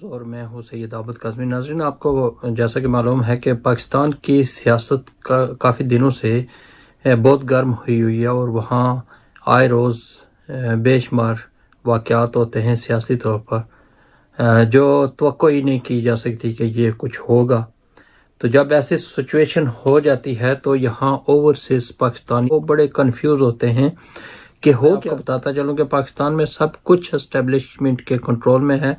News اور میں ہوں سید عابد قاسمی۔ ناظرین، آپ کو جیسا کہ معلوم ہے کہ پاکستان کی سیاست کافی دنوں سے بہت گرم ہوئی ہے اور وہاں آئے روز بے شمار واقعات ہوتے ہیں سیاسی طور پر جو توقع ہی نہیں کی جا سکتی کہ یہ کچھ ہوگا۔ تو جب ایسی سچویشن ہو جاتی ہے تو یہاں اوورسیز پاکستانی وہ بڑے کنفیوز ہوتے ہیں کہ ہو کیا۔ بتاتا چلوں کہ پاکستان میں سب کچھ اسٹیبلشمنٹ کے کنٹرول میں ہے۔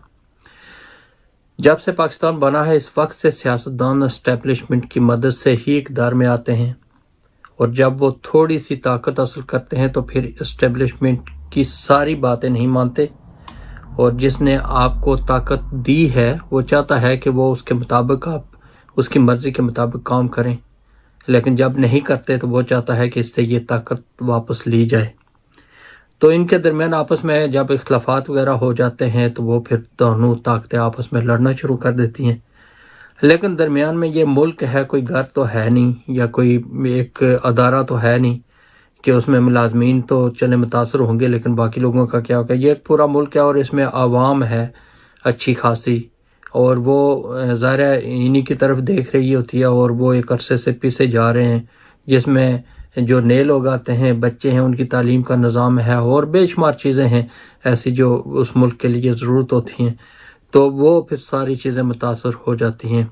جب سے پاکستان بنا ہے اس وقت سے سیاستدان اسٹیبلشمنٹ کی مدد سے ہی اقتدار میں آتے ہیں، اور جب وہ تھوڑی سی طاقت حاصل کرتے ہیں تو پھر اسٹیبلشمنٹ کی ساری باتیں نہیں مانتے، اور جس نے آپ کو طاقت دی ہے وہ چاہتا ہے کہ وہ اس کے مطابق آپ اس کی مرضی کے مطابق کام کریں، لیکن جب نہیں کرتے تو وہ چاہتا ہے کہ اس سے یہ طاقت واپس لی جائے۔ تو ان کے درمیان آپس میں جب اختلافات وغیرہ ہو جاتے ہیں تو وہ پھر دونوں طاقتیں آپس میں لڑنا شروع کر دیتی ہیں۔ لیکن درمیان میں یہ ملک ہے، کوئی گھر تو ہے نہیں یا کوئی ایک ادارہ تو ہے نہیں کہ اس میں ملازمین تو چلے متاثر ہوں گے، لیکن باقی لوگوں کا کیا ہوگا۔ یہ ایک پورا ملک ہے اور اس میں عوام ہے اچھی خاصی، اور وہ ظاہر ہے انہی کی طرف دیکھ رہی ہوتی ہے، اور وہ ایک عرصے سے پیچھے جا رہے ہیں، جس میں جو نئے لوگ آتے ہیں، بچے ہیں، ان کی تعلیم کا نظام ہے اور بے شمار چیزیں ہیں ایسی جو اس ملک کے لیے ضرورت ہوتی ہیں، تو وہ پھر ساری چیزیں متاثر ہو جاتی ہیں،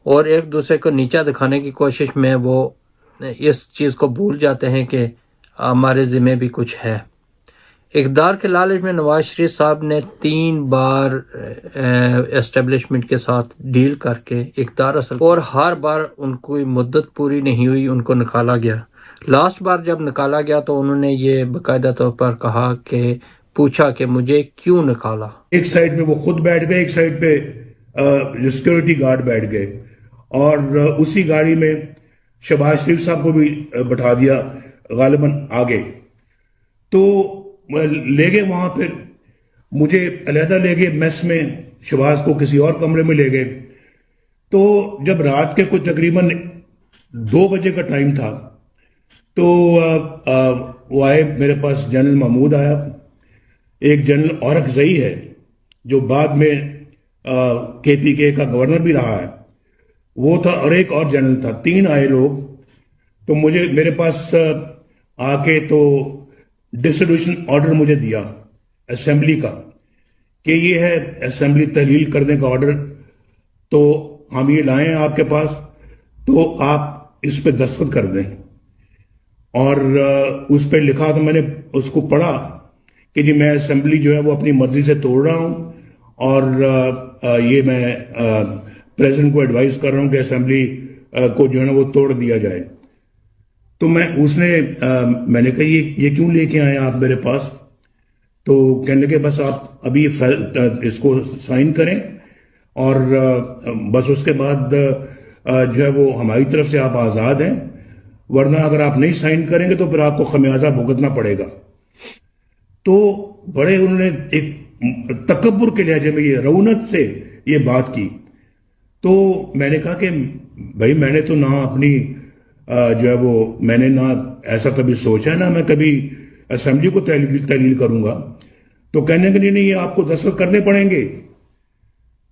اور ایک دوسرے کو نیچا دکھانے کی کوشش میں وہ اس چیز کو بھول جاتے ہیں کہ ہمارے ذمہ بھی کچھ ہے۔ اقتدار کے لالچ میں نواز شریف صاحب نے 3 بار اسٹیبلشمنٹ کے ساتھ ڈیل کر کے اقتدار حاصل، اور ہر بار ان کی مدت پوری نہیں ہوئی، ان کو نکالا گیا۔ لاسٹ بار جب نکالا گیا تو انہوں نے یہ باقاعدہ طور پر کہا کہ پوچھا کہ مجھے کیوں نکالا۔ ایک سائیڈ پہ وہ خود بیٹھ گئے، ایک سائیڈ پہ سیکورٹی گارڈ بیٹھ گئے، اور اسی گاڑی میں شہباز شریف صاحب کو بھی بٹھا دیا غالباً آگے۔ تو لے گئے وہاں، پھر مجھے علیحدہ لے گئے میس میں، شہباز کو کسی اور کمرے میں لے گئے۔ تو جب رات کے کچھ تقریباً 2 بجے کا ٹائم تھا تو وہ آئے میرے پاس، جنرل محمود آیا، ایک جنرل اورکزئی ہے جو بعد میں KPK کا گورنر بھی رہا ہے، وہ تھا، اور ایک اور جنرل تھا، 3 آئے لوگ۔ تو میرے پاس آ کے تو ڈسولوشن آرڈر مجھے دیا اسمبلی کا کہ یہ ہے اسمبلی تحلیل کرنے کا آرڈر، تو ہم یہ لائے ہیں آپ کے پاس، تو آپ اس پہ دستخط کر دیں۔ اور اس پہ لکھا تو میں نے اس کو پڑھا کہ جی میں اسمبلی جو ہے وہ اپنی مرضی سے توڑ رہا ہوں، اور یہ میں پریزیڈنٹ کو ایڈوائز کر رہا ہوں کہ اسمبلی کو جو ہے نا وہ توڑ دیا جائے۔ تو میں نے کہا یہ کیوں لے کے آئے آپ میرے پاس؟ تو کہنے لگے بس آپ ابھی اس کو سائن کریں، اور بس اس کے بعد جو ہے وہ ہماری طرف سے آپ آزاد ہیں، ورنہ اگر آپ نہیں سائن کریں گے تو پھر آپ کو خمیازہ بھگتنا پڑے گا۔ تو بڑے انہوں نے ایک تکبر کے لہجے میں، یہ رونق سے یہ بات کی۔ تو میں نے کہا کہ بھائی میں نے تو نہ اپنی جو ہے وہ میں نے نہ ایسا کبھی سوچا، نہ میں کبھی اسمبلی کو تحلیل کروں گا۔ تو کہنے کے نہیں یہ آپ کو دستخط کرنے پڑیں گے۔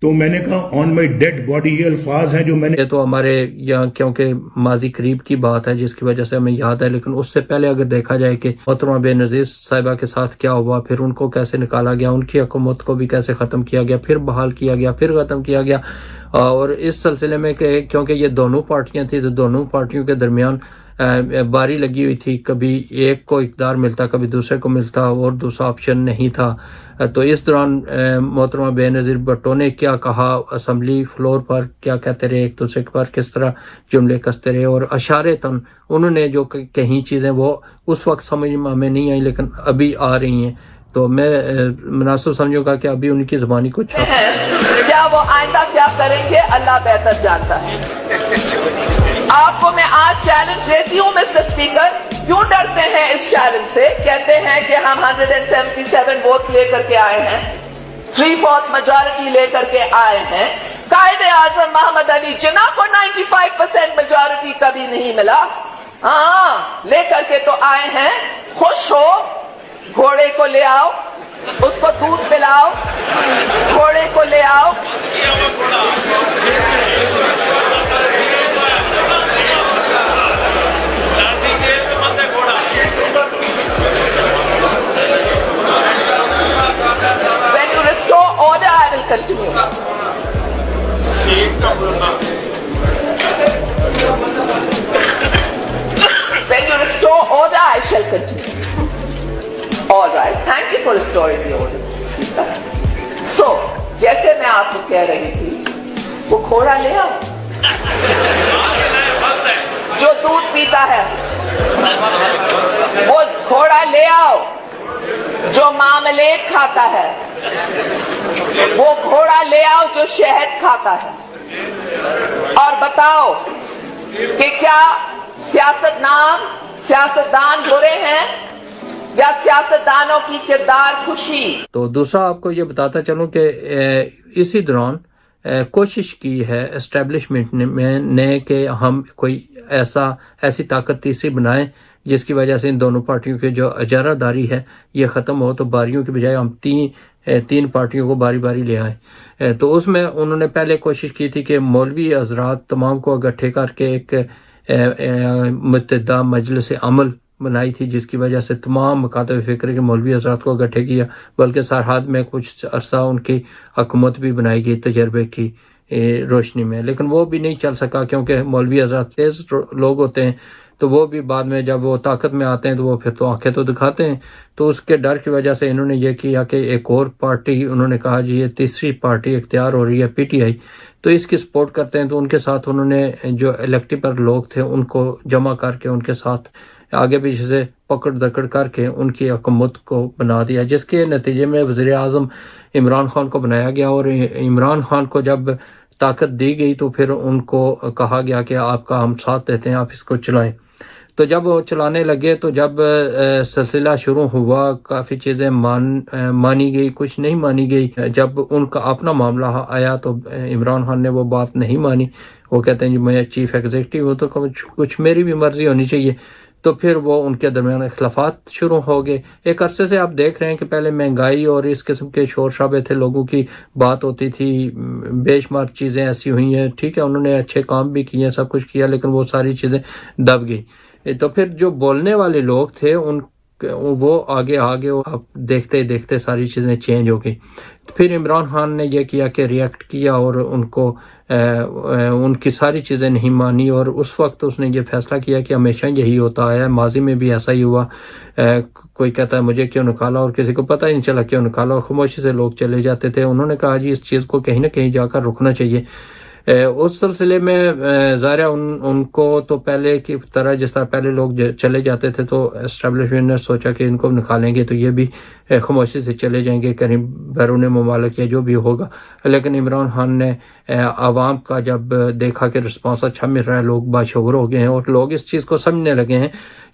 تو میں نے کہا آن مائی ڈیڈ باڈی، یہ الفاظ ہیں جو میں نے، یہ تو ہمارے یہاں کیونکہ ماضی قریب کی بات ہے جس کی وجہ سے ہمیں یاد ہے، لیکن اس سے پہلے اگر دیکھا جائے کہ محترمہ بے نظیر صاحبہ کے ساتھ کیا ہوا، پھر ان کو کیسے نکالا گیا، ان کی حکومت کو بھی کیسے ختم کیا گیا، پھر بحال کیا گیا، پھر ختم کیا گیا، اور اس سلسلے میں کہ کیونکہ یہ دونوں پارٹیاں تھیں تو دونوں پارٹیوں کے درمیان باری لگی ہوئی تھی، کبھی ایک کو اقتدار ملتا کبھی دوسرے کو ملتا، اور دوسرا آپشن نہیں تھا۔ تو اس دوران محترمہ بے نظیر بھٹو نے کیا کہا اسمبلی فلور پر، کیا کہتے رہے ایک دوسرے پر، کس طرح جملے کستے رہے، اور اشارتاً انہوں نے جو کہیں چیزیں وہ اس وقت سمجھ میں ہمیں نہیں آئی لیکن ابھی آ رہی ہیں، تو میں مناسب سمجھوں گا کہ ابھی ان کی زبانی کچھ کیا وہ آئندہ کیا کریں گے اللہ بہتر جانتا ہے۔ آپ کو میں آج چیلنج دیتی ہوں مسٹر اسپیکر، کیوں ڈرتے ہیں اس چیلنج سے؟ کہتے ہیں کہ ہم 177 ووٹس لے کر کے آئے ہیں، 3/4 میجورٹی لے کر کے آئے ہیں۔ قائد اعظم محمد علی جناح کو 95% میجورٹی کبھی نہیں ملا، ہاں لے کر کے تو آئے ہیں، خوش ہو، گھوڑے کو لے آؤ، اس کو دودھ پلاؤ, گھوڑے کو لے آؤ. When you restore order, I will continue. When you restore order, I shall continue. All right. Thank you for restoring the order, Speaker. So, جیسے میں آپ کو کہہ رہی تھی, وہ گھوڑا لے آؤ جو دودھ پیتا ہے, وہ گھوڑا لے آؤ جو معاملات کھاتا ہے, وہ گھوڑا لے آؤ جو شہد کھاتا ہے, اور بتاؤ کہ کیا سیاستدان برے ہیں یا سیاستدانوں کی کردار خوشی. تو دوسرا آپ کو یہ بتاتا چلوں کہ اسی دوران کوشش کی ہے اسٹیبلشمنٹ نے کہ ہم کوئی ایسی طاقت تیسری بنائیں جس کی وجہ سے ان دونوں پارٹیوں کی جو اجارہ داری ہے یہ ختم ہو, تو باریوں کی بجائے ہم تین پارٹیوں کو باری باری لے آئیں. تو اس میں انہوں نے پہلے کوشش کی تھی کہ مولوی حضرات تمام کو اکٹھے کر کے ایک متحدہ مجلس عمل بنائی تھی, جس کی وجہ سے تمام مکاتب فکر کے مولوی حضرات کو اکٹھے کیا, بلکہ سرحد میں کچھ عرصہ ان کی حکومت بھی بنائی گئی تجربے کی روشنی میں, لیکن وہ بھی نہیں چل سکا کیونکہ مولوی حضرات تیز لوگ ہوتے ہیں, تو وہ بھی بعد میں جب وہ طاقت میں آتے ہیں تو وہ پھر تو آنکھیں تو دکھاتے ہیں. تو اس کے ڈر کی وجہ سے انہوں نے یہ کیا کہ ایک اور پارٹی, انہوں نے کہا جی یہ تیسری پارٹی اختیار ہو رہی ہے پی ٹی آئی, تو اس کی سپورٹ کرتے ہیں. تو ان کے ساتھ انہوں نے جو الیکٹیبل لوگ تھے ان کو جمع کر کے ان کے ساتھ آگے پیچھے سے پکڑ دکڑ کر کے ان کی حکومت کو بنا دیا, جس کے نتیجے میں وزیر اعظم عمران خان کو بنایا گیا. اور عمران خان کو جب طاقت دی گئی تو پھر ان کو کہا گیا کہ آپ کا ہم ساتھ دیتے ہیں, آپ اس کو چلائیں. تو جب وہ چلانے لگے تو جب سلسلہ شروع ہوا کافی چیزیں مانی گئی, کچھ نہیں مانی گئی. جب ان کا اپنا معاملہ آیا تو عمران خان نے وہ بات نہیں مانی. وہ کہتے ہیں جی میں چیف ایگزیکٹو ہوں تو کچھ میری بھی مرضی ہونی چاہیے. تو پھر وہ ان کے درمیان اختلافات شروع ہو گئے. ایک عرصے سے آپ دیکھ رہے ہیں کہ پہلے مہنگائی اور اس قسم کے شور شرابے تھے, لوگوں کی بات ہوتی تھی, بے شمار چیزیں ایسی ہوئی ہیں. ٹھیک ہے انہوں نے اچھے کام بھی کیے, سب کچھ کیا, لیکن وہ ساری چیزیں دب گئی. تو پھر جو بولنے والے لوگ تھے وہ آگے آپ دیکھتے دیکھتے ساری چیزیں چینج ہو گئی. پھر عمران خان نے یہ کیا کہ ریئیکٹ کیا اور ان کی ساری چیزیں نہیں مانی, اور اس وقت اس نے یہ فیصلہ کیا کہ ہمیشہ یہی ہوتا آیا ہے, ماضی میں بھی ایسا ہی ہوا. کوئی کہتا ہے مجھے کیوں نکالا اور کسی کو پتہ ہی نہیں چلا کیوں نکالا, اور خاموشی سے لوگ چلے جاتے تھے. انہوں نے کہا جی اس چیز کو کہیں نہ کہیں جا کر رکنا چاہیے. اس سلسلے میں ظاہر ان کو تو پہلے کی طرح جس طرح پہلے لوگ چلے جاتے تھے تو اسٹیبلشمنٹ نے سوچا کہ ان کو نکالیں گے تو یہ بھی خاموشی سے چلے جائیں گے کہیں بیرون ممالک یا جو بھی ہوگا. لیکن عمران خان نے عوام کا جب دیکھا کہ رسپانس اچھا مل رہا ہے, لوگ باشعور ہو گئے ہیں اور لوگ اس چیز کو سمجھنے لگے ہیں,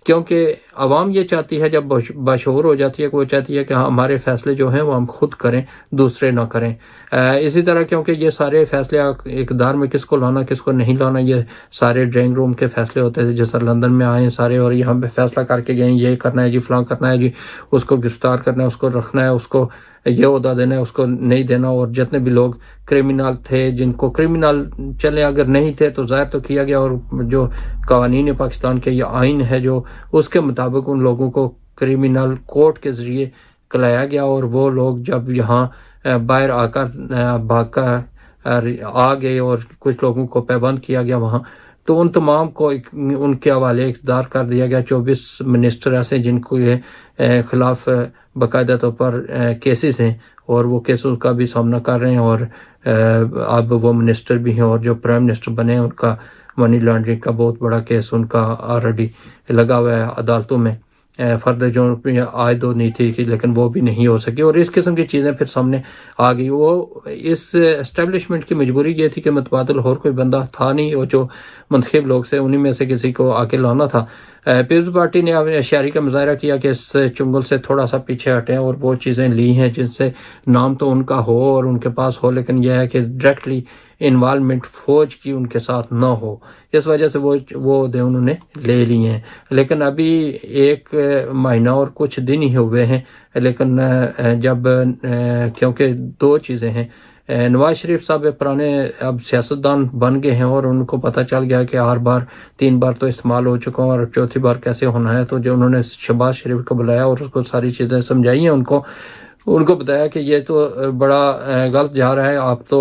کیونکہ عوام یہ چاہتی ہے جب باشعور ہو جاتی ہے کہ وہ چاہتی ہے کہ ہمارے فیصلے جو ہیں وہ ہم خود کریں, دوسرے نہ کریں. اسی طرح کیونکہ یہ سارے فیصلے اقتدار میں کس کو لانا کس کو نہیں لانا یہ سارے ڈرائنگ روم کے فیصلے ہوتے تھے. جیسا لندن میں آئے سارے اور یہاں پہ فیصلہ کر کے گئے یہ کرنا ہے جی فلاں کرنا ہے جی, اس کو گرفتار کرنا ہے, اس کو رکھنا ہے, اس کو یہ عہدہ دینا ہے, اس کو نہیں دینا. اور جتنے بھی لوگ کرمینل تھے جن کو کرمینل چلے اگر نہیں تھے تو ظاہر تو کیا گیا, اور جو قوانین پاکستان کے یہ آئین ہے جو اس کے مطابق ان لوگوں کو کرمینل کورٹ کے ذریعے کلایا گیا. اور وہ لوگ جب یہاں باہر آ کر بھاگ کر آ گئے اور کچھ لوگوں کو پابند کیا گیا وہاں, تو ان تمام کو ان کے حوالے اقتدار کر دیا گیا. 24 منسٹر ایسے جن کو یہ خلاف باقاعدہ طور پر کیسز ہیں اور وہ کیسز کا بھی سامنا کر رہے ہیں, اور اب وہ منسٹر بھی ہیں, اور جو پرائم منسٹر بنے ہیں ان کا منی لانڈرنگ کا بہت بڑا کیس ان کا آلریڈی لگا ہوا ہے عدالتوں میں. فردر جو عائد نہیں تھی لیکن وہ بھی نہیں ہو سکی, اور اس قسم کی چیزیں پھر سامنے آ گئی. وہ اس اسٹیبلشمنٹ کی مجبوری یہ تھی کہ متبادل اور کوئی بندہ تھا نہیں, اور جو منتخب لوگ تھے انہی میں سے کسی کو آ کے لانا تھا. پیپلز پارٹی نے اشاری کا مظاہرہ کیا کہ اس چنگل سے تھوڑا سا پیچھے ہٹیں اور وہ چیزیں لی ہیں جن سے نام تو ان کا ہو اور ان کے پاس ہو، لیکن یہ ہے کہ ڈائریکٹلی انوالومنٹ فوج کی ان کے ساتھ نہ ہو، اس وجہ سے وہ عہدے انہوں نے لے لی ہیں۔ لیکن ابھی 1 مہینہ اور کچھ دن ہی ہوئے ہیں، لیکن جب کیونکہ 2 چیزیں ہیں، نواز شریف صاحب پرانے اب سیاستدان بن گئے ہیں اور ان کو پتہ چل گیا کہ 3 بار تو استعمال ہو چکا ہوں اور 4تھی بار کیسے ہونا ہے، تو جو انہوں نے شہباز شریف کو بلایا اور اس کو ساری چیزیں سمجھائی ہیں، ان کو بتایا کہ یہ تو بڑا غلط جا رہا ہے، آپ تو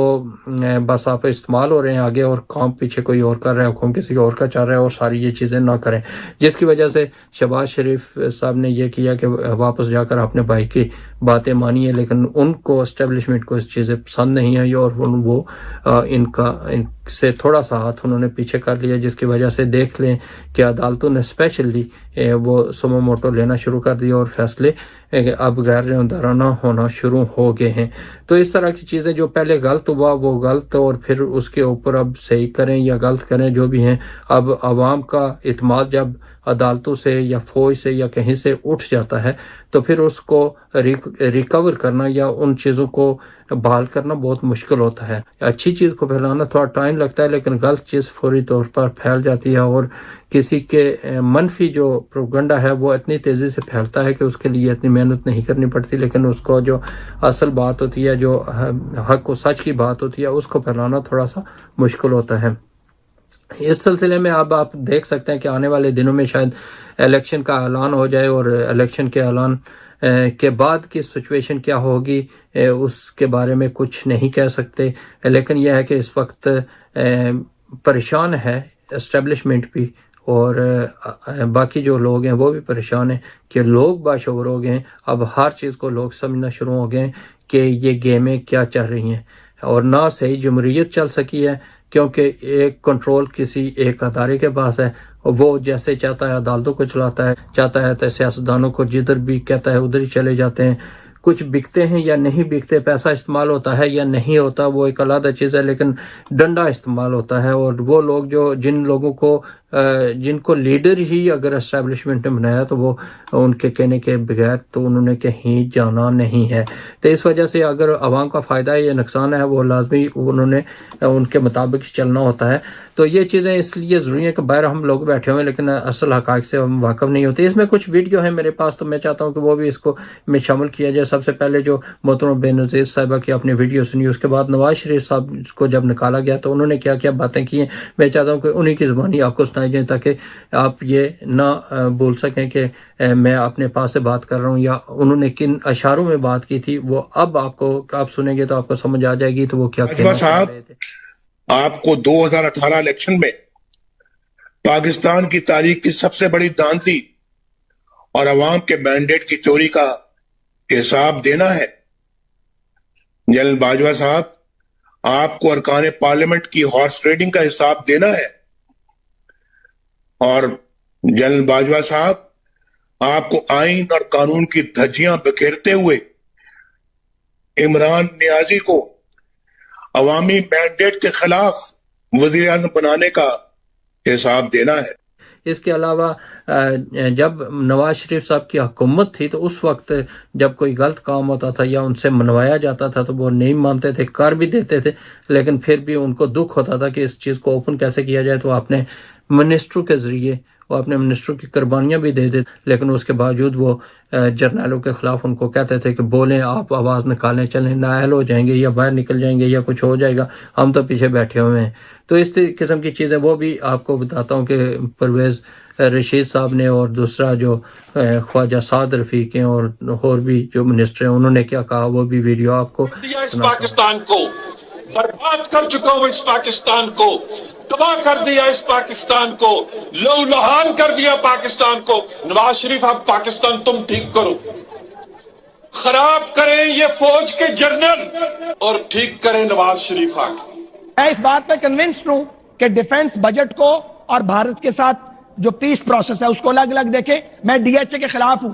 بس آپ استعمال ہو رہے ہیں آگے اور کام پیچھے کوئی اور کر رہا ہے، حکم کسی اور کا چل رہا ہے، اور ساری یہ چیزیں نہ کریں، جس کی وجہ سے شہباز شریف صاحب نے یہ کیا کہ واپس جا کر اپنے بھائی کی باتیں مانی ہیں، لیکن ان کو اسٹیبلشمنٹ کو اس چیزیں پسند نہیں آئی اور وہ ان سے تھوڑا سا ہاتھ انہوں نے پیچھے کر لیا، جس کی وجہ سے دیکھ لیں کہ عدالتوں نے اسپیشلی وہ سمو موٹو لینا شروع کر دیا اور فیصلے اب غیر جانبدارانہ ہونا شروع ہو گئے ہیں۔ تو اس طرح کی چیزیں جو پہلے غلط ہوا وہ غلط، اور پھر اس کے اوپر اب صحیح کریں یا غلط کریں جو بھی ہیں، اب عوام کا اعتماد جب عدالتوں سے یا فوج سے یا کہیں سے اٹھ جاتا ہے تو پھر اس کو ریکور کرنا یا ان چیزوں کو بحال کرنا بہت مشکل ہوتا ہے۔ اچھی چیز کو پھیلانا تھوڑا ٹائم لگتا ہے، لیکن غلط چیز فوری طور پر پھیل جاتی ہے، اور کسی کے منفی جو پروپیگنڈا ہے وہ اتنی تیزی سے پھیلتا ہے کہ اس کے لیے اتنی محنت نہیں کرنی پڑتی، لیکن اس کو جو اصل بات ہوتی ہے، جو حق و سچ کی بات ہوتی ہے، اس کو پھیلانا تھوڑا سا مشکل ہوتا ہے۔ اس سلسلے میں اب آپ دیکھ سکتے ہیں کہ آنے والے دنوں میں شاید الیکشن کا اعلان ہو جائے، اور الیکشن کے اعلان کے بعد کی سچویشن کیا ہوگی اس کے بارے میں کچھ نہیں کہہ سکتے، لیکن یہ ہے کہ اس وقت پریشان ہے اسٹیبلشمنٹ بھی، اور باقی جو لوگ ہیں وہ بھی پریشان ہیں کہ لوگ باشعور ہو گئے ہیں، اب ہر چیز کو لوگ سمجھنا شروع ہو گئے ہیں کہ یہ گیمیں کیا چل رہی ہیں، اور نہ صحیح جمہوریت چل سکی ہے کیونکہ ایک کنٹرول کسی ایک ادارے کے پاس ہے، وہ جیسے چاہتا ہے عدالتوں کو چاہتا ہے تو سیاستدانوں کو جدھر بھی کہتا ہے ادھر ہی چلے جاتے ہیں، کچھ بکتے ہیں یا نہیں بکتے، پیسہ استعمال ہوتا ہے یا نہیں ہوتا وہ ایک علیحدہ چیز ہے، لیکن ڈنڈا استعمال ہوتا ہے، اور وہ لوگ جن کو لیڈر ہی اگر اسٹیبلشمنٹ نے بنایا تو وہ ان کے کہنے کے بغیر تو انہوں نے کہیں جانا نہیں ہے۔ تو اس وجہ سے اگر عوام کا فائدہ ہے یا نقصان ہے وہ لازمی انہوں نے ان کے مطابق چلنا ہوتا ہے۔ تو یہ چیزیں اس لیے ضروری ہیں کہ باہر ہم لوگ بیٹھے ہوئے ہیں لیکن اصل حقائق سے ہم واقف نہیں ہوتے۔ اس میں کچھ ویڈیو ہیں میرے پاس، تو میں چاہتا ہوں کہ وہ بھی اس کو میں شامل کیا جائے۔ سب سے پہلے جو محترم بے نظیر صاحبہ کی اپنی ویڈیو سنی، اس کے بعد نواز شریف صاحب کو جب نکالا گیا تو انہوں نے کیا کیا باتیں کی ہیں، میں چاہتا ہوں کہ انہی کی زبانی آپ کو سنائی جائیں تاکہ آپ یہ نہ بول سکیں کہ میں اپنے پاس سے بات کر رہا ہوں یا انہوں نے کن اشاروں میں بات کی تھی، وہ اب آپ سنیں گے تو آپ کو سمجھ آ جائے گی تو وہ کیا کہنا چاہ رہے تھے۔ آپ کو 2018 الیکشن میں پاکستان کی تاریخ کی سب سے بڑی دھاندلی اور عوام کے مینڈیٹ کی چوری کا حساب دینا ہے۔ جنرل باجوہ صاحب، آپ کو ارکان پارلیمنٹ کی ہارس ٹریڈنگ کا حساب دینا ہے، اور جنرل باجوہ صاحب آپ کو آئین اور قانون کی دھجیاں بکھیرتے ہوئے عمران نیازی کو عوامی مینڈیٹ کے خلاف وزیر اعظم بنانے کا حساب دینا ہے۔ اس کے علاوہ جب نواز شریف صاحب کی حکومت تھی تو اس وقت جب کوئی غلط کام ہوتا تھا یا ان سے منوایا جاتا تھا تو وہ نہیں مانتے تھے، کر بھی دیتے تھے، لیکن پھر بھی ان کو دکھ ہوتا تھا کہ اس چیز کو اوپن کیسے کیا جائے، تو اپنے منسٹروں کے ذریعے وہ اپنے منسٹروں کی قربانیاں بھی دے دیتے، لیکن اس کے باوجود وہ جرنیلوں کے خلاف ان کو کہتے تھے کہ بولیں، آپ آواز نکالیں، چلیں، نااہل ہو جائیں گے یا باہر نکل جائیں گے یا کچھ ہو جائے گا، ہم تو پیچھے بیٹھے ہوئے ہیں۔ تو اس قسم کی چیزیں وہ بھی آپ کو بتاتا ہوں کہ پرویز رشید صاحب نے اور دوسرا جو خواجہ سعد رفیق ہیں اور بھی جو منسٹر ہیں انہوں نے کیا کہا، وہ بھی ویڈیو آپ کو اس پاکستان کو برباد کر چکا ہوں، اس پاکستان کو تباہ کر دیا، اس پاکستان کو لہو لہان کر دیا پاکستان کو۔ نواز شریف آپ پاکستان تم ٹھیک کرو، خراب کریں یہ فوج کے جنرل اور ٹھیک کریں نواز شریف آگے۔ میں اس بات پہ کنونسڈ ہوں کہ ڈیفنس بجٹ کو اور بھارت کے ساتھ جو پیس پروسیس ہے اس کو الگ الگ دیکھیں۔ میں ڈی ایچ اے کے خلاف ہوں،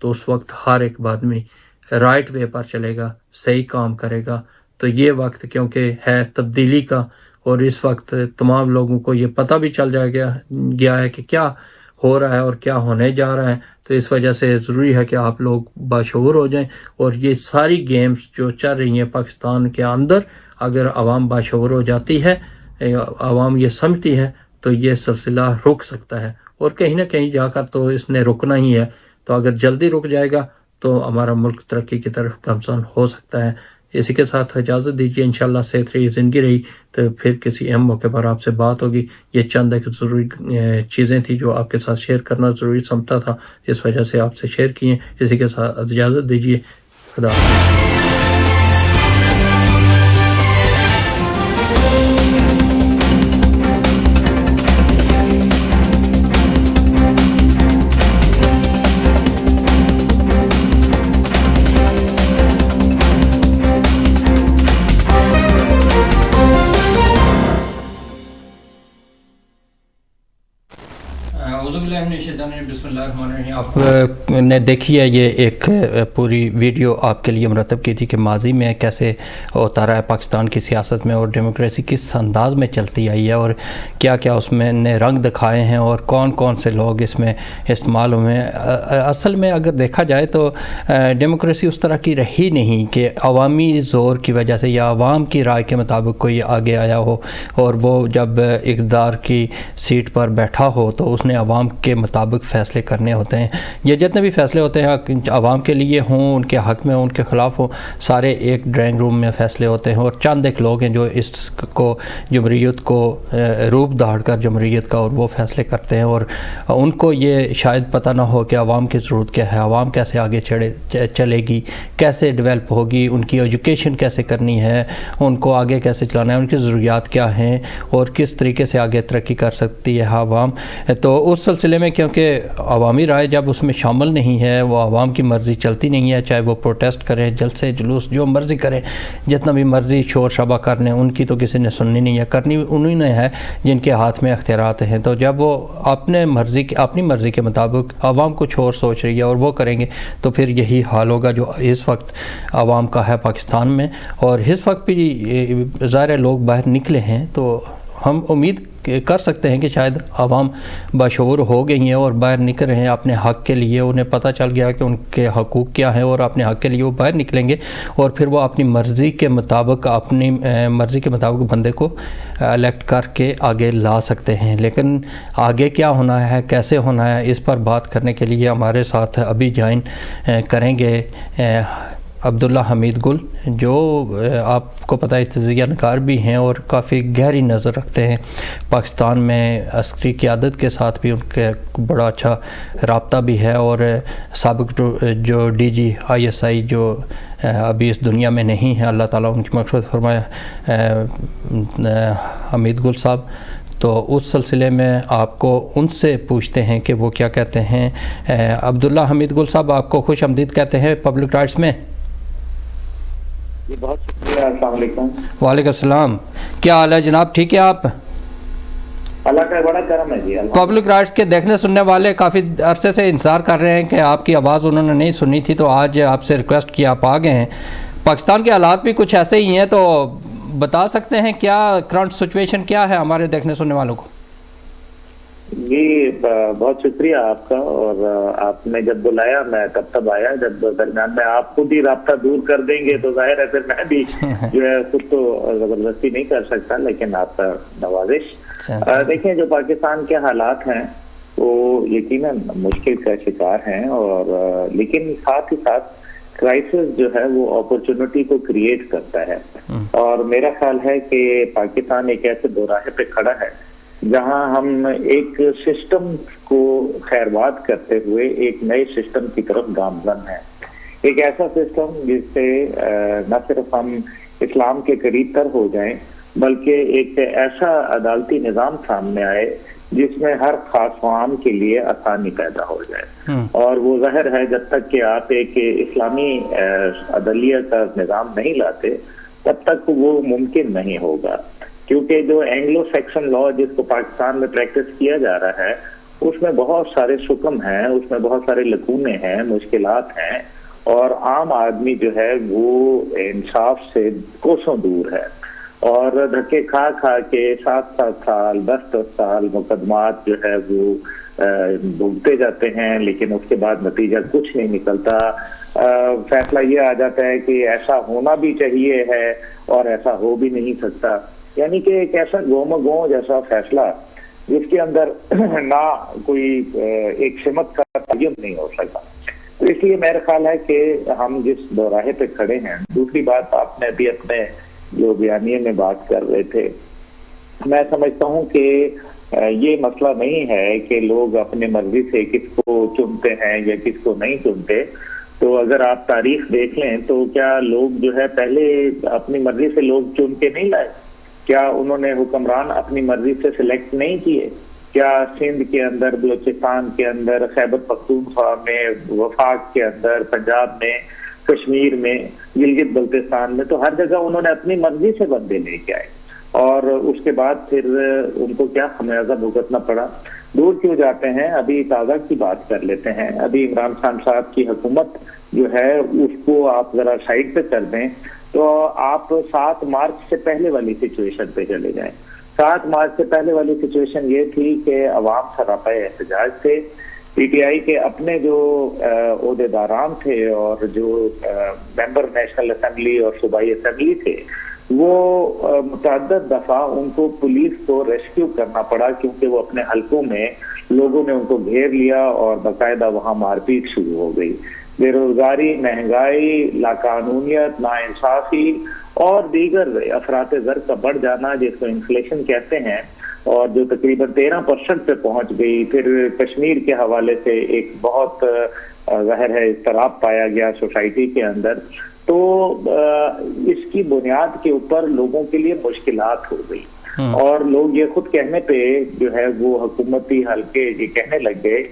تو اس وقت ہر ایک آدمی رائٹ وے پر چلے گا, صحیح کام کرے گا. تو یہ وقت کیونکہ ہے تبدیلی کا, اور اس وقت تمام لوگوں کو یہ پتہ بھی چل گیا ہے کہ کیا ہو رہا ہے اور کیا ہونے جا رہا ہے. تو اس وجہ سے ضروری ہے کہ آپ لوگ باشعور ہو جائیں, اور یہ ساری گیمز جو چل رہی ہیں پاکستان کے اندر, اگر عوام باشعور ہو جاتی ہے, عوام یہ سمجھتی ہے, تو یہ سلسلہ رک سکتا ہے, اور کہیں نہ کہیں جا کر تو اس نے رکنا ہی ہے. تو اگر جلدی رک جائے گا تو ہمارا ملک ترقی کی طرف گامزن ہو سکتا ہے. اسی کے ساتھ اجازت دیجیے, انشاءاللہ صحت رہی زندگی رہی تو پھر کسی اہم موقع پر آپ سے بات ہوگی. یہ چند ایک ضروری چیزیں تھیں جو آپ کے ساتھ شیئر کرنا ضروری سمجھتا تھا, اس وجہ سے آپ سے شیئر کیے. اسی کے ساتھ اجازت دیجیے, خدا حافظ. بسم اللہ الرحمن الرحیم. آپ نے دیکھی ہے یہ ایک پوری ویڈیو آپ کے لیے مرتب کی تھی کہ ماضی میں کیسے ہوتا رہا ہے پاکستان کی سیاست میں, اور ڈیموکریسی کس انداز میں چلتی آئی ہے, اور کیا کیا اس میں نے رنگ دکھائے ہیں, اور کون کون سے لوگ اس میں استعمال ہوئے ہیں. اصل میں اگر دیکھا جائے تو ڈیموکریسی اس طرح کی رہی نہیں کہ عوامی زور کی وجہ سے یا عوام کی رائے کے مطابق کوئی آگے آیا ہو, اور وہ جب اقتدار کی سیٹ پر بیٹھا ہو تو اس نے عوام کے مطابق فیصلے کرنے ہوتے ہیں. یہ جتنے بھی فیصلے ہوتے ہیں عوام کے لیے ہوں, ان کے حق میں ہوں, ان کے خلاف ہوں, سارے ایک ڈرائنگ روم میں فیصلے ہوتے ہیں, اور چند ایک لوگ ہیں جو اس کو جمہوریت کو روپ دھاڑ کر جمہوریت کا اور وہ فیصلے کرتے ہیں, اور ان کو یہ شاید پتہ نہ ہو کہ عوام کی ضرورت کیا ہے, عوام کیسے آگے چلے گی, کیسے ڈیولپ ہوگی, ان کی ایجوکیشن کیسے کرنی ہے, ان کو آگے کیسے چلانا ہے, ان کی ضروریات کیا ہیں, اور کس طریقے سے آگے ترقی کر سکتی ہے عوام. تو اس سلسلے میں کیونکہ عوامی رائے جب اس میں شامل نہیں ہے, وہ عوام کی مرضی چلتی نہیں ہے, چاہے وہ پروٹیسٹ کریں, جلسے جلوس جو مرضی کریں, جتنا بھی مرضی شور شبہ کرنے, ان کی تو کسی نے سننی نہیں ہے, کرنی انہی نے ہے جن کے ہاتھ میں اختیارات ہیں. تو جب وہ اپنی مرضی کے مطابق عوام کچھ اور سوچ رہی ہے اور وہ کریں گے, تو پھر یہی حال ہوگا جو اس وقت عوام کا ہے پاکستان میں. اور اس وقت بھی ظاہر لوگ باہر نکلے ہیں, تو ہم امید کر سکتے ہیں کہ شاید عوام باشعور ہو گئی ہیں اور باہر نکل رہے ہیں اپنے حق کے لیے. انہیں پتہ چل گیا کہ ان کے حقوق کیا ہیں, اور اپنے حق کے لیے وہ باہر نکلیں گے, اور پھر وہ اپنی مرضی کے مطابق بندے کو الیکٹ کر کے آگے لا سکتے ہیں. لیکن آگے کیا ہونا ہے, کیسے ہونا ہے, اس پر بات کرنے کے لیے ہمارے ساتھ ابھی جوائن کریں گے عبداللہ حمید گل, جو آپ کو پتہ ہے تجزیہ نگار بھی ہیں اور کافی گہری نظر رکھتے ہیں پاکستان میں. عسکری قیادت کے ساتھ بھی ان کے بڑا اچھا رابطہ بھی ہے, اور سابق جو DG ISI جو ابھی اس دنیا میں نہیں ہے, اللہ تعالیٰ ان کی مغفرت فرمائے, حمید گل صاحب. تو اس سلسلے میں آپ کو ان سے پوچھتے ہیں کہ وہ کیا کہتے ہیں. عبداللہ حمید گل صاحب, آپ کو خوش آمدید کہتے ہیں پبلک رائٹس میں. بہت شکریہ, السلام علیکم. وعلیکم السلام, کیا حال ہے جناب, ٹھیک ہے آپ؟ اللہ کا بڑا کرم ہے جی. پبلک رائٹس کے دیکھنے سننے والے کافی عرصے سے انتظار کر رہے ہیں کہ آپ کی آواز انہوں نے نہیں سنی تھی, تو آج آپ سے ریکویسٹ کی, آپ آ گئے ہیں. پاکستان کے حالات بھی کچھ ایسے ہی ہیں, تو بتا سکتے ہیں کیا کرنٹ سچویشن کیا ہے ہمارے دیکھنے سننے والوں کو؟ جی بہت شکریہ آپ کا, اور آپ نے جب بلایا میں تب آیا. جب درمیان میں آپ خود ہی رابطہ دور کر دیں گے تو ظاہر ہے پھر میں بھی جو ہے خود تو زبردستی نہیں کر سکتا, لیکن آپ کا نوازش. دیکھیں جو پاکستان کے حالات ہیں وہ یقیناً مشکل کا شکار ہیں, اور لیکن ساتھ ہی ساتھ کرائسس جو ہے وہ اپرچونٹی کو کریٹ کرتا ہے. اور میرا خیال ہے کہ پاکستان ایک ایسے دوراہے پہ کھڑا ہے جہاں ہم ایک سسٹم کو خیرواد کرتے ہوئے ایک نئے سسٹم کی طرف گامزن ہیں. ایک ایسا سسٹم جس سے نہ صرف ہم اسلام کے قریب تر ہو جائیں, بلکہ ایک ایسا عدالتی نظام سامنے آئے جس میں ہر خاص عام کے لیے آسانی پیدا ہو جائے. اور وہ ظاہر ہے جب تک کہ آپ ایک اسلامی عدلیہ کا نظام نہیں لاتے تب تک وہ ممکن نہیں ہوگا, کیونکہ جو اینگلو سیکشن لا جس کو پاکستان میں پریکٹس کیا جا رہا ہے اس میں بہت سارے شکم ہیں، اس میں بہت سارے لکونے ہیں، مشکلات ہیں، اور عام آدمی جو ہے وہ انصاف سے کوسوں دور ہے، اور دھکے کھا کھا کے 7 سال 10 سال مقدمات جو ہے وہ بھگتے جاتے ہیں، لیکن اس کے بعد نتیجہ کچھ نہیں نکلتا۔ فیصلہ یہ آ جاتا ہے کہ ایسا ہونا بھی چاہیے ہے اور ایسا ہو بھی نہیں سکتا، یعنی کہ ایک ایسا گوں جیسا فیصلہ جس کے اندر نہ کوئی ایک سمت کا تعین نہیں ہو سکتا۔ تو اس لیے میرا خیال ہے کہ ہم جس دوراہے پہ کھڑے ہیں، دوسری بات آپ نے بھی اپنے جو بیانیے میں بات کر رہے تھے، میں سمجھتا ہوں کہ یہ مسئلہ نہیں ہے کہ لوگ اپنے مرضی سے کس کو چنتے ہیں یا کس کو نہیں چنتے۔ تو اگر آپ تاریخ دیکھ لیں تو کیا لوگ جو ہے پہلے اپنی مرضی سے لوگ چن کے نہیں لائے؟ کیا انہوں نے حکمران اپنی مرضی سے سلیکٹ نہیں کیے؟ کیا سندھ کے اندر، بلوچستان کے اندر، خیبر پختونخوا میں، وفاق کے اندر، پنجاب میں، کشمیر میں، گلگت بلتستان میں، تو ہر جگہ انہوں نے اپنی مرضی سے بندے لے کے آئے، اور اس کے بعد پھر ان کو کیا خمیازہ بھگتنا پڑا؟ دور کیوں جاتے ہیں، ابھی تازہ کی بات کر لیتے ہیں۔ ابھی عمران خان صاحب کی حکومت جو ہے اس کو آپ ذرا سائڈ پہ کر دیں تو آپ 7 مارچ سے پہلے والی سچویشن پہ چلے جائیں۔ 7 مارچ سے پہلے والی سچویشن یہ تھی کہ عوام سراپا احتجاج تھے، پی ٹی آئی کے اپنے جو عہدیداران تھے اور جو ممبر نیشنل اسمبلی اور صوبائی اسمبلی تھے، وہ متعدد دفعہ ان کو پولیس کو ریسکیو کرنا پڑا، کیونکہ وہ اپنے حلقوں میں لوگوں نے ان کو گھیر لیا اور باقاعدہ وہاں مار پیٹ شروع ہو گئی۔ بے روزگاری، مہنگائی، لاقانونیت، ناانصافی اور دیگر افراط زر کا بڑھ جانا جس کو انفلیشن کہتے ہیں، اور جو تقریباً 13% پہ پہنچ گئی۔ پھر کشمیر کے حوالے سے ایک بہت ظاہر ہے اضطراب پایا گیا سوسائٹی کے اندر، تو اس کی بنیاد کے اوپر لوگوں کے لیے مشکلات ہو گئی، اور لوگ یہ خود کہنے پہ جو ہے وہ حکومتی حلقے یہ کہنے لگ گئے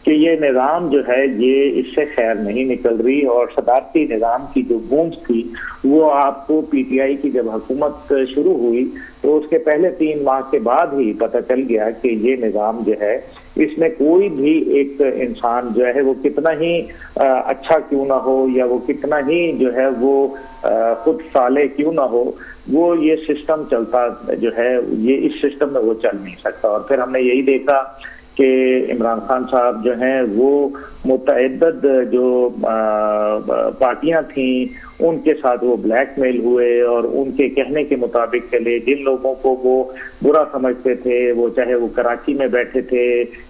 کہ یہ نظام جو ہے یہ اس سے خیر نہیں نکل رہی، اور صدارتی نظام کی جو گونج تھی وہ آپ کو پی ٹی آئی کی جب حکومت شروع ہوئی تو اس کے پہلے 3 ماہ کے بعد ہی پتہ چل گیا کہ یہ نظام جو ہے اس میں کوئی بھی ایک انسان جو ہے وہ کتنا ہی اچھا کیوں نہ ہو یا وہ کتنا ہی جو ہے وہ خود صالح کیوں نہ ہو، وہ یہ سسٹم چلتا جو ہے یہ اس سسٹم میں وہ چل نہیں سکتا۔ اور پھر ہم نے یہی دیکھا کہ عمران خان صاحب جو ہیں وہ متعدد جو پارٹیاں تھیں ان کے ساتھ وہ بلیک میل ہوئے، اور ان کے کہنے کے مطابق چلے۔ جن لوگوں کو وہ برا سمجھتے تھے، وہ چاہے وہ کراچی میں بیٹھے تھے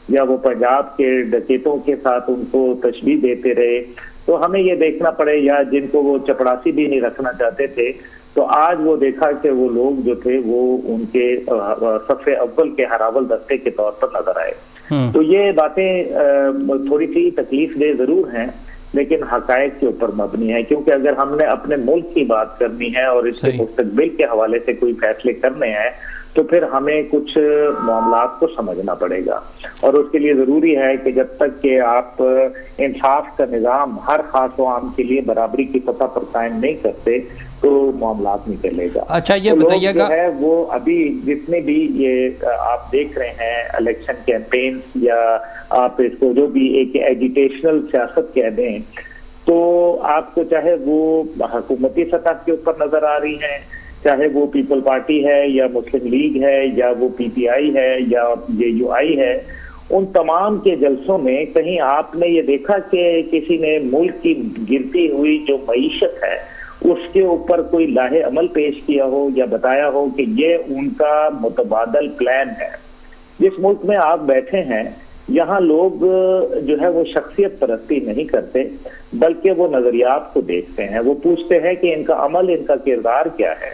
یا وہ پنجاب کے ڈکیتوں کے ساتھ ان کو تشبیہ دیتے رہے، تو ہمیں یہ دیکھنا پڑے، یا جن کو وہ چپڑاسی بھی نہیں رکھنا چاہتے تھے، تو آج وہ دیکھا کہ وہ لوگ جو تھے وہ ان کے صف اول کے ہراول دستے کے طور پر نظر آئے۔ تو یہ باتیں تھوڑی سی تکلیف دہ ضرور ہیں، لیکن حقائق کے اوپر مبنی ہے، کیونکہ اگر ہم نے اپنے ملک کی بات کرنی ہے اور اس کے مستقبل کے حوالے سے کوئی فیصلے کرنے ہیں تو پھر ہمیں کچھ معاملات کو سمجھنا پڑے گا، اور اس کے لیے ضروری ہے کہ جب تک کہ آپ انصاف کا نظام ہر خاص و عام کے لیے برابری کی سطح پر قائم نہیں کرتے تو معاملات نہیں چلے گا۔ اچھا یہ بتائیے گا، ہے وہ ابھی جتنے بھی یہ آپ دیکھ رہے ہیں الیکشن کیمپینز یا آپ اس کو جو بھی ایک ایجیٹیشنل سیاست کہہ دیں، تو آپ کو چاہے وہ حکومتی سطح کے اوپر نظر آ رہی ہیں، چاہے وہ پیپل پارٹی ہے یا مسلم لیگ ہے یا وہ پی ٹی آئی ہے یا جے یو آئی ہے، ان تمام کے جلسوں میں کہیں آپ نے یہ دیکھا کہ کسی نے ملک کی گرتی ہوئی جو معیشت ہے اس کے اوپر کوئی لاہ عمل پیش کیا ہو یا بتایا ہو کہ یہ ان کا متبادل پلان ہے؟ جس ملک میں آپ بیٹھے ہیں یہاں لوگ جو ہے وہ شخصیت پرستی نہیں کرتے، بلکہ وہ نظریات کو دیکھتے ہیں، وہ پوچھتے ہیں کہ ان کا عمل، ان کا کردار کیا ہے،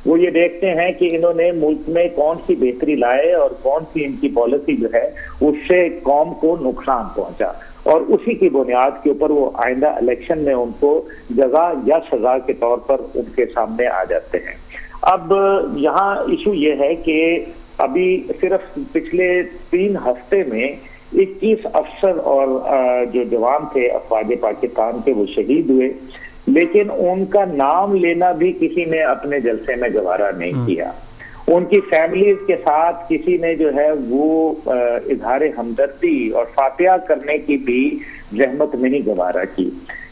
وہ یہ دیکھتے ہیں کہ انہوں نے ملک میں کون سی بہتری لائے اور کون سی ان کی پالیسی جو ہے اس سے قوم کو نقصان پہنچا، اور اسی کی بنیاد کے اوپر وہ آئندہ الیکشن میں ان کو جزا یا سزا کے طور پر ان کے سامنے آ جاتے ہیں۔ اب یہاں ایشو یہ ہے کہ ابھی صرف پچھلے 3 ہفتے میں 21 افسر اور جو جوان تھے افواج پاکستان کے وہ شہید ہوئے، لیکن ان کا نام لینا بھی کسی نے اپنے جلسے میں گوارا نہیں کیا۔ ان کی فیملیز کے ساتھ کسی نے جو ہے وہ اظہار ہمدردی اور فاتحہ کرنے کی بھی زحمت میں نہیں گوارا کی.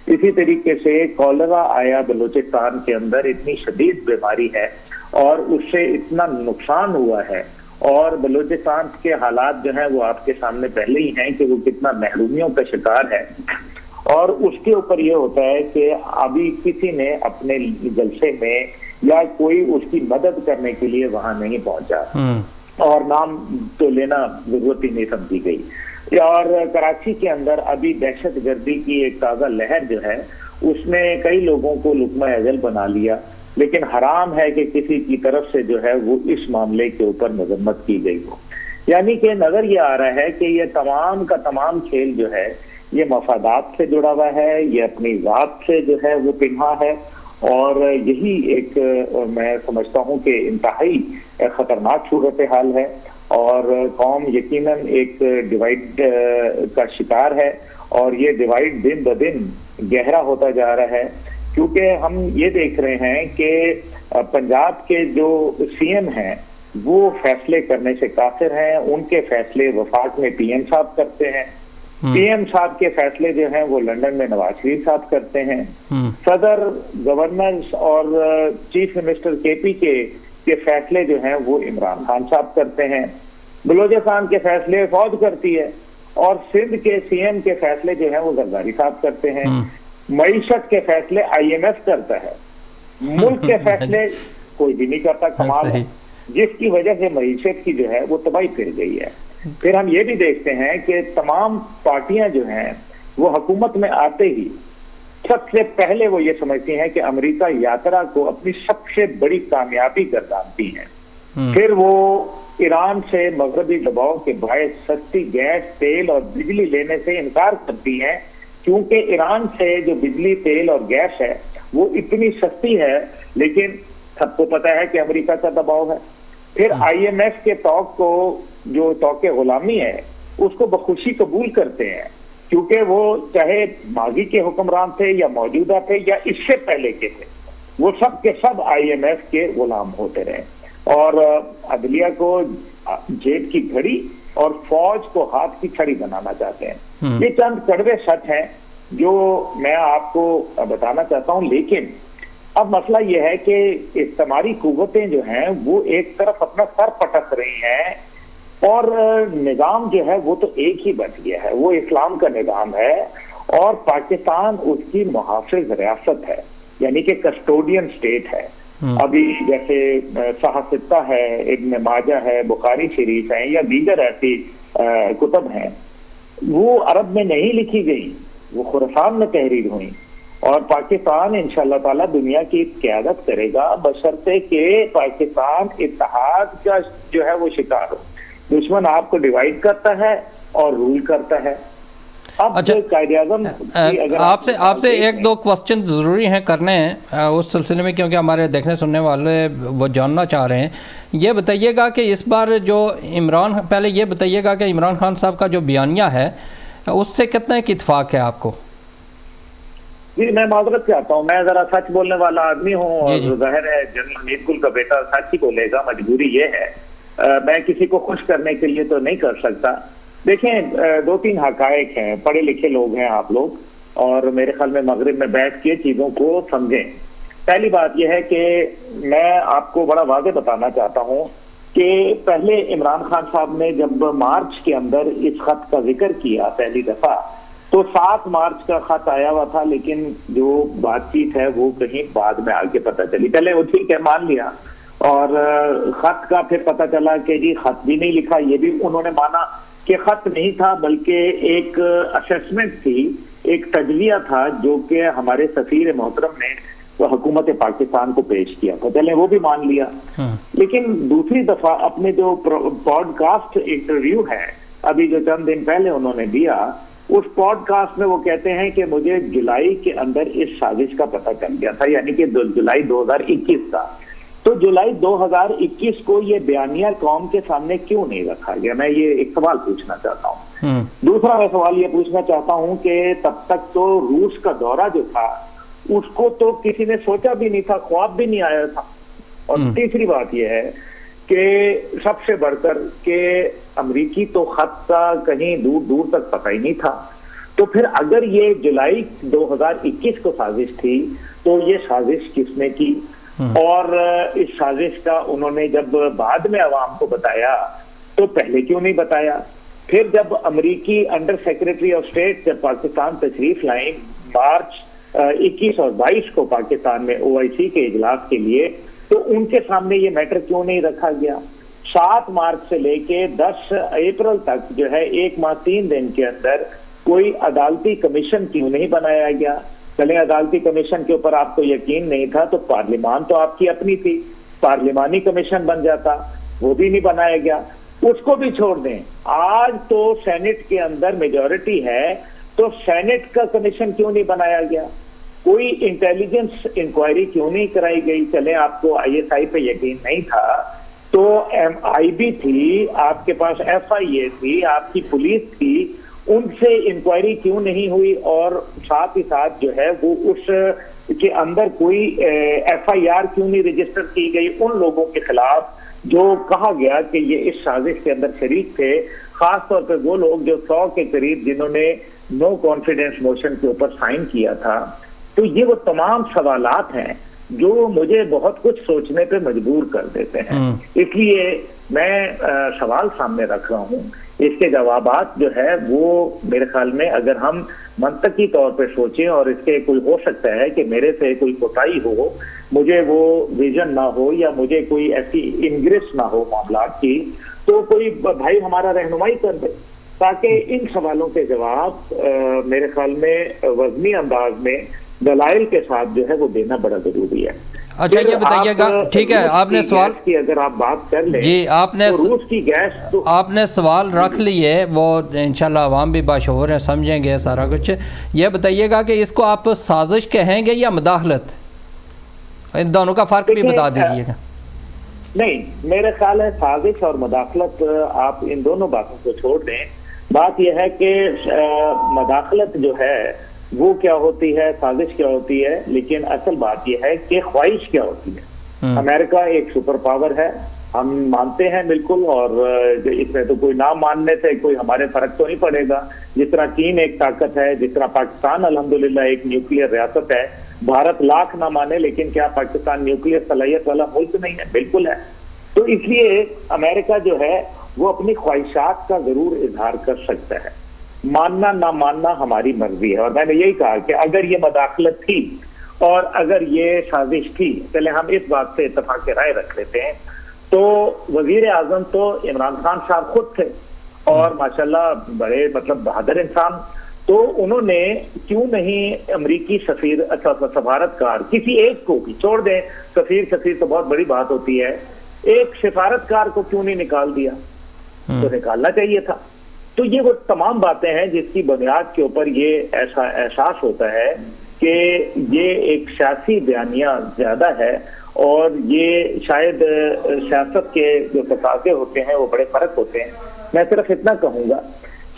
اسی طریقے سے کالرا آیا بلوچستان کے اندر, اتنی شدید بیماری ہے اور اس سے اتنا نقصان ہوا ہے, اور بلوچستان کے حالات جو ہیں وہ آپ کے سامنے پہلے ہی ہیں کہ وہ کتنا محرومیوں کا شکار ہے. اور اس کے اوپر یہ ہوتا ہے کہ ابھی کسی نے اپنے جلسے میں یا کوئی اس کی مدد کرنے کے لیے وہاں نہیں پہنچا, اور نام تو لینا ضرورت ہی نہیں سمجھی گئی. اور کراچی کے اندر ابھی دہشت گردی کی ایک تازہ لہر جو ہے اس نے کئی لوگوں کو لقمہ اجل بنا لیا, لیکن حرام ہے کہ کسی کی طرف سے جو ہے وہ اس معاملے کے اوپر مذمت کی گئی ہو. یعنی کہ نظر یہ آ رہا ہے کہ یہ تمام کا تمام کھیل جو ہے یہ مفادات سے جڑا ہوا ہے, یہ اپنی ذات سے جو ہے وہ پنہا ہے, اور یہی ایک میں سمجھتا ہوں کہ انتہائی خطرناک صورتحال ہے, اور قوم یقیناً ایک ڈیوائڈ کا شکار ہے, اور یہ ڈیوائڈ دن بدن گہرا ہوتا جا رہا ہے, کیونکہ ہم یہ دیکھ رہے ہیں کہ پنجاب کے جو سی ایم ہیں وہ فیصلے کرنے سے قاصر ہیں. ان کے فیصلے وفاق میں پی ایم صاحب کرتے ہیں, پی ایم صاحب کے فیصلے جو ہیں وہ لندن میں نواز شریف صاحب کرتے ہیں, صدر, گورنر اور چیف منسٹر کے پی کے فیصلے جو ہیں وہ عمران خان صاحب کرتے ہیں, بلوچستان کے فیصلے فوج کرتی ہے, اور سندھ کے سی ایم کے فیصلے جو ہیں وہ زرداری صاحب کرتے ہیں, معیشت کے فیصلے آئی ایم ایف کرتا ہے, ملک کے فیصلے کوئی بھی نہیں کرتا. کمال ہے, جس کی وجہ سے معیشت کی جو ہے وہ تباہی پھر گئی ہے. پھر ہم یہ بھی دیکھتے ہیں کہ تمام پارٹیاں جو ہیں وہ حکومت میں آتے ہی سب سے پہلے وہ یہ سمجھتی ہیں کہ امریکہ یاترا کو اپنی سب سے بڑی کامیابی گردانتی ہیں, پھر وہ ایران سے مغربی دباؤ کے باعث سستی گیس, تیل اور بجلی لینے سے انکار کرتی ہیں, کیونکہ ایران سے جو بجلی, تیل اور گیس ہے وہ اتنی سستی ہے, لیکن سب کو پتا ہے کہ امریکہ کا دباؤ ہے. پھر آئی ایم ایف کے توق کو, جو توق غلامی ہے, اس کو بخوشی قبول کرتے ہیں, کیونکہ وہ چاہے ماضی کے حکمران تھے یا موجودہ تھے یا اس سے پہلے کے تھے, وہ سب کے سب آئی ایم ایف کے غلام ہوتے رہے, اور عدلیہ کو جیب کی گھڑی اور فوج کو ہاتھ کی چھڑی بنانا چاہتے ہیں. یہ چند کڑوے سچ ہیں جو میں آپ کو بتانا چاہتا ہوں. لیکن اب مسئلہ یہ ہے کہ استعماری قوتیں جو ہیں وہ ایک طرف اپنا سر پٹک رہی ہیں, اور نظام جو ہے وہ تو ایک ہی بچ گیا ہے, وہ اسلام کا نظام ہے, اور پاکستان اس کی محافظ ریاست ہے, یعنی کہ کسٹوڈین سٹیٹ ہے. ابھی جیسے صحافتہ ہے, ابن ماجہ ہے, بخاری شریف ہے, یا دیگر ایسی کتب ہیں, وہ عرب میں نہیں لکھی گئی, وہ خراسان میں تحریر ہوئی, اور پاکستان انشاءاللہ تعالی دنیا کی قیادت کرے گا بشرطے کہ پاکستان اتحاد کا جو ہے وہ شکار ہو. دشمن آپ کو ڈیوائیڈ کرتا ہے اور رول کرتا ہے. اب قائد اعظم آپ سے ایک دو کوسچن ضروری ہیں کرنے ہیں اس سلسلے میں, کیونکہ ہمارے دیکھنے سننے والے وہ جاننا چاہ رہے ہیں. یہ بتائیے گا کہ اس بار جو پہلے یہ بتائیے گا کہ عمران خان صاحب کا جو بیانیہ ہے اس سے کتنا ایک اتفاق ہے آپ کو؟ جی میں معذرت چاہتا ہوں, میں ذرا سچ بولنے والا آدمی ہوں, اور ظاہر ہے جنرل امید گل کا بیٹا سچ ہی بولے گا, مجبوری یہ ہے, میں کسی کو خوش کرنے کے لیے تو نہیں کر سکتا. دیکھیں, دو تین حقائق ہیں, پڑھے لکھے لوگ ہیں آپ لوگ, اور میرے خیال میں مغرب میں بیٹھ کے چیزوں کو سمجھیں. پہلی بات یہ ہے کہ میں آپ کو بڑا واضح بتانا چاہتا ہوں کہ پہلے عمران خان صاحب نے جب مارچ کے اندر اس خط کا ذکر کیا پہلی دفعہ, تو 7 مارچ کا خط آیا ہوا تھا, لیکن جو بات چیت ہے وہ کہیں بعد میں آگے پتہ چلی. پہلے وہ ٹھیک ہے مان لیا, اور خط کا پھر پتہ چلا کہ جی خط بھی نہیں لکھا, یہ بھی انہوں نے مانا کہ خط نہیں تھا بلکہ ایک اسیسمنٹ تھی, ایک تجزیہ تھا جو کہ ہمارے سفیر محترم نے وہ حکومت پاکستان کو پیش کیا تھا. چلیں وہ بھی مان لیا. لیکن دوسری دفعہ اپنے جو پوڈ کاسٹ انٹرویو ہے ابھی جو چند دن پہلے انہوں نے دیا, اس پوڈ کاسٹ میں وہ کہتے ہیں کہ مجھے جولائی کے اندر اس سازش کا پتہ چل گیا تھا, یعنی کہ جولائی 2021 کا. تو جولائی 2021 کو یہ بیانیہ قوم کے سامنے کیوں نہیں رکھا گیا؟ میں یہ ایک سوال پوچھنا چاہتا ہوں. دوسرا میں سوال یہ پوچھنا چاہتا ہوں کہ تب تک تو روس کا دورہ جو تھا اس کو تو کسی نے سوچا بھی نہیں تھا, خواب بھی نہیں آیا تھا. اور تیسری بات یہ ہے کہ سب سے بڑھ کر کہ امریکی تو خط کا کہیں دور دور تک پتہ ہی نہیں تھا. تو پھر اگر یہ جولائی 2021 کو سازش تھی تو یہ سازش کس نے کی؟ اور اس سازش کا انہوں نے جب بعد میں عوام کو بتایا تو پہلے کیوں نہیں بتایا؟ پھر جب امریکی انڈر سیکرٹری آف اسٹیٹ جب پاکستان تشریف لائیں مارچ 21 اور 22 کو پاکستان میں OIC کے اجلاس کے لیے، تو ان کے سامنے یہ میٹر کیوں نہیں رکھا گیا؟ 7 مارچ سے لے کے 10 اپریل تک جو ہے 1 ماہ 3 دن کے اندر کوئی عدالتی کمیشن کیوں نہیں بنایا گیا؟ چلیں عدالتی کمیشن کے اوپر آپ کو یقین نہیں تھا تو پارلیمان تو آپ کی اپنی تھی، پارلیمانی کمیشن بن جاتا، وہ بھی نہیں بنایا گیا. اس کو بھی چھوڑ دیں، آج تو سینٹ کے اندر میجورٹی ہے تو سینٹ کا کمیشن کیوں نہیں بنایا گیا؟ کوئی انٹیلیجنس انکوائری کیوں نہیں کرائی گئی؟ چلیں آپ کو ISI پہ یقین نہیں تھا تو MIB تھی، آپ کے پاس FIA تھی، آپ کی پولیس تھی، ان سے انکوائری کیوں نہیں ہوئی؟ اور ساتھ ہی ساتھ جو ہے وہ اس کے اندر کوئی FIR کیوں نہیں رجسٹر کی گئی ان لوگوں کے خلاف جو کہا گیا کہ یہ اس سازش کے اندر شریک تھے، خاص طور پہ وہ لوگ جو 100 کے قریب جنہوں نے نو کانفیڈنس موشن کے اوپر سائن کیا تھا. تو یہ وہ تمام سوالات ہیں جو مجھے بہت کچھ سوچنے پہ مجبور کر دیتے ہیں. اس لیے میں سوال سامنے رکھ رہا ہوں، اس کے جوابات جو ہے وہ میرے خیال میں اگر ہم منطقی طور پہ سوچیں، اور اس کے کوئی ہو سکتا ہے کہ میرے سے کوئی کوتاہی ہو، مجھے وہ ویژن نہ ہو یا مجھے کوئی ایسی انگریس نہ ہو معاملات کی، تو کوئی بھائی ہمارا رہنمائی کر دے تاکہ ان سوالوں کے جواب میرے خیال میں وزنی انداز میں دلائل کے ساتھ جو ہے وہ دینا بڑا ضروری ہے. اچھا یہ بتائیے گا، ٹھیک ہے آپ نے سوال کی اگر آپ بات کر لیں، جی آپ نے روس کی گیس تو آپ نے سوال رکھ لیے، وہ انشاءاللہ عوام بھی باشعور ہیں، سمجھیں گے سارا کچھ. یہ بتائیے گا کہ اس کو آپ سازش کہیں گے یا مداخلت؟ ان دونوں کا فرق بھی بتا دیجیے گا. نہیں، میرے خیال ہے سازش اور مداخلت آپ ان دونوں باتوں کو چھوڑ دیں. بات یہ ہے کہ مداخلت جو ہے وہ کیا ہوتی ہے، سازش کیا ہوتی ہے، لیکن اصل بات یہ ہے کہ خواہش کیا ہوتی ہے. امریکہ ایک سپر پاور ہے، ہم مانتے ہیں بالکل، اور اس میں تو کوئی نہ ماننے سے کوئی ہمارے فرق تو نہیں پڑے گا. جس طرح چین ایک طاقت ہے، جس طرح پاکستان الحمدللہ ایک نیوکلیئر ریاست ہے. بھارت لاکھ نہ مانے لیکن کیا پاکستان نیوکلیئر صلاحیت والا ملک نہیں ہے؟ بالکل ہے. تو اس لیے امریکہ جو ہے وہ اپنی خواہشات کا ضرور اظہار کر سکتا ہے، ماننا نہ ماننا ہماری مرضی ہے. اور میں نے یہی کہا کہ اگر یہ مداخلت تھی اور اگر یہ سازش تھی، چلے ہم اس بات سے اتفاق رائے رکھ لیتے ہیں، تو وزیر اعظم تو عمران خان صاحب خود تھے اور ماشاءاللہ بڑے بہادر انسان. تو انہوں نے کیوں نہیں امریکی سفیر سفارتکار کسی ایک کو بھی چھوڑ دیں، سفیر تو بہت بڑی بات ہوتی ہے، ایک سفارتکار کو کیوں نہیں نکال دیا؟ تو نکالنا چاہیے تھا. تو یہ وہ تمام باتیں ہیں جس کی بنیاد کے اوپر یہ ایسا احساس ہوتا ہے کہ یہ ایک سیاسی بیانیہ زیادہ ہے، اور یہ شاید سیاست کے جو تقاضے ہوتے ہیں وہ بڑے فرق ہوتے ہیں. میں صرف اتنا کہوں گا،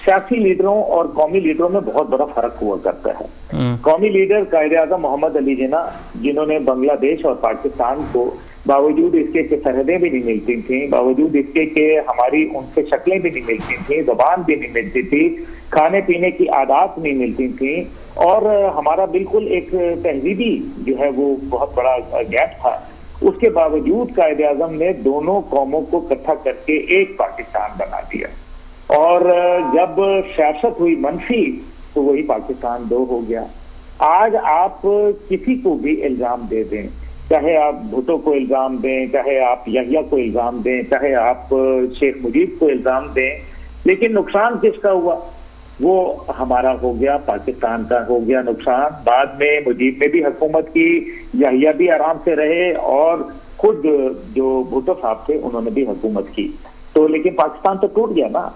سیاسی لیڈروں اور قومی لیڈروں میں بہت بڑا فرق ہوا کرتا ہے. قومی لیڈر قائد اعظم محمد علی جناح، جنہوں نے بنگلہ دیش اور پاکستان کو باوجود اس کے کہ سرحدیں بھی نہیں ملتی تھیں، باوجود اس کے کہ ہماری ان سے شکلیں بھی نہیں ملتی تھیں، زبان بھی نہیں ملتی تھی، کھانے پینے کی عادات نہیں ملتی تھیں، اور ہمارا بالکل ایک تہذیبی جو ہے وہ بہت بڑا گیپ تھا. اس کے باوجود قائد اعظم نے دونوں قوموں کو اکٹھا کر کے ایک پاکستان بنا دیا. اور جب سیاست ہوئی منفی تو وہی پاکستان 2 ہو گیا. آج آپ کسی کو بھی الزام دے دیں، چاہے آپ بھٹو کو الزام دیں، چاہے آپ یحییٰ کو الزام دیں، چاہے آپ شیخ مجیب کو الزام دیں، لیکن نقصان کس کا ہوا؟ وہ ہمارا ہو گیا، پاکستان کا ہو گیا نقصان. بعد میں مجیب نے بھی حکومت کی، یحییٰ بھی آرام سے رہے، اور خود جو بھٹو صاحب تھے انہوں نے بھی حکومت کی. تو لیکن پاکستان تو ٹوٹ گیا نا.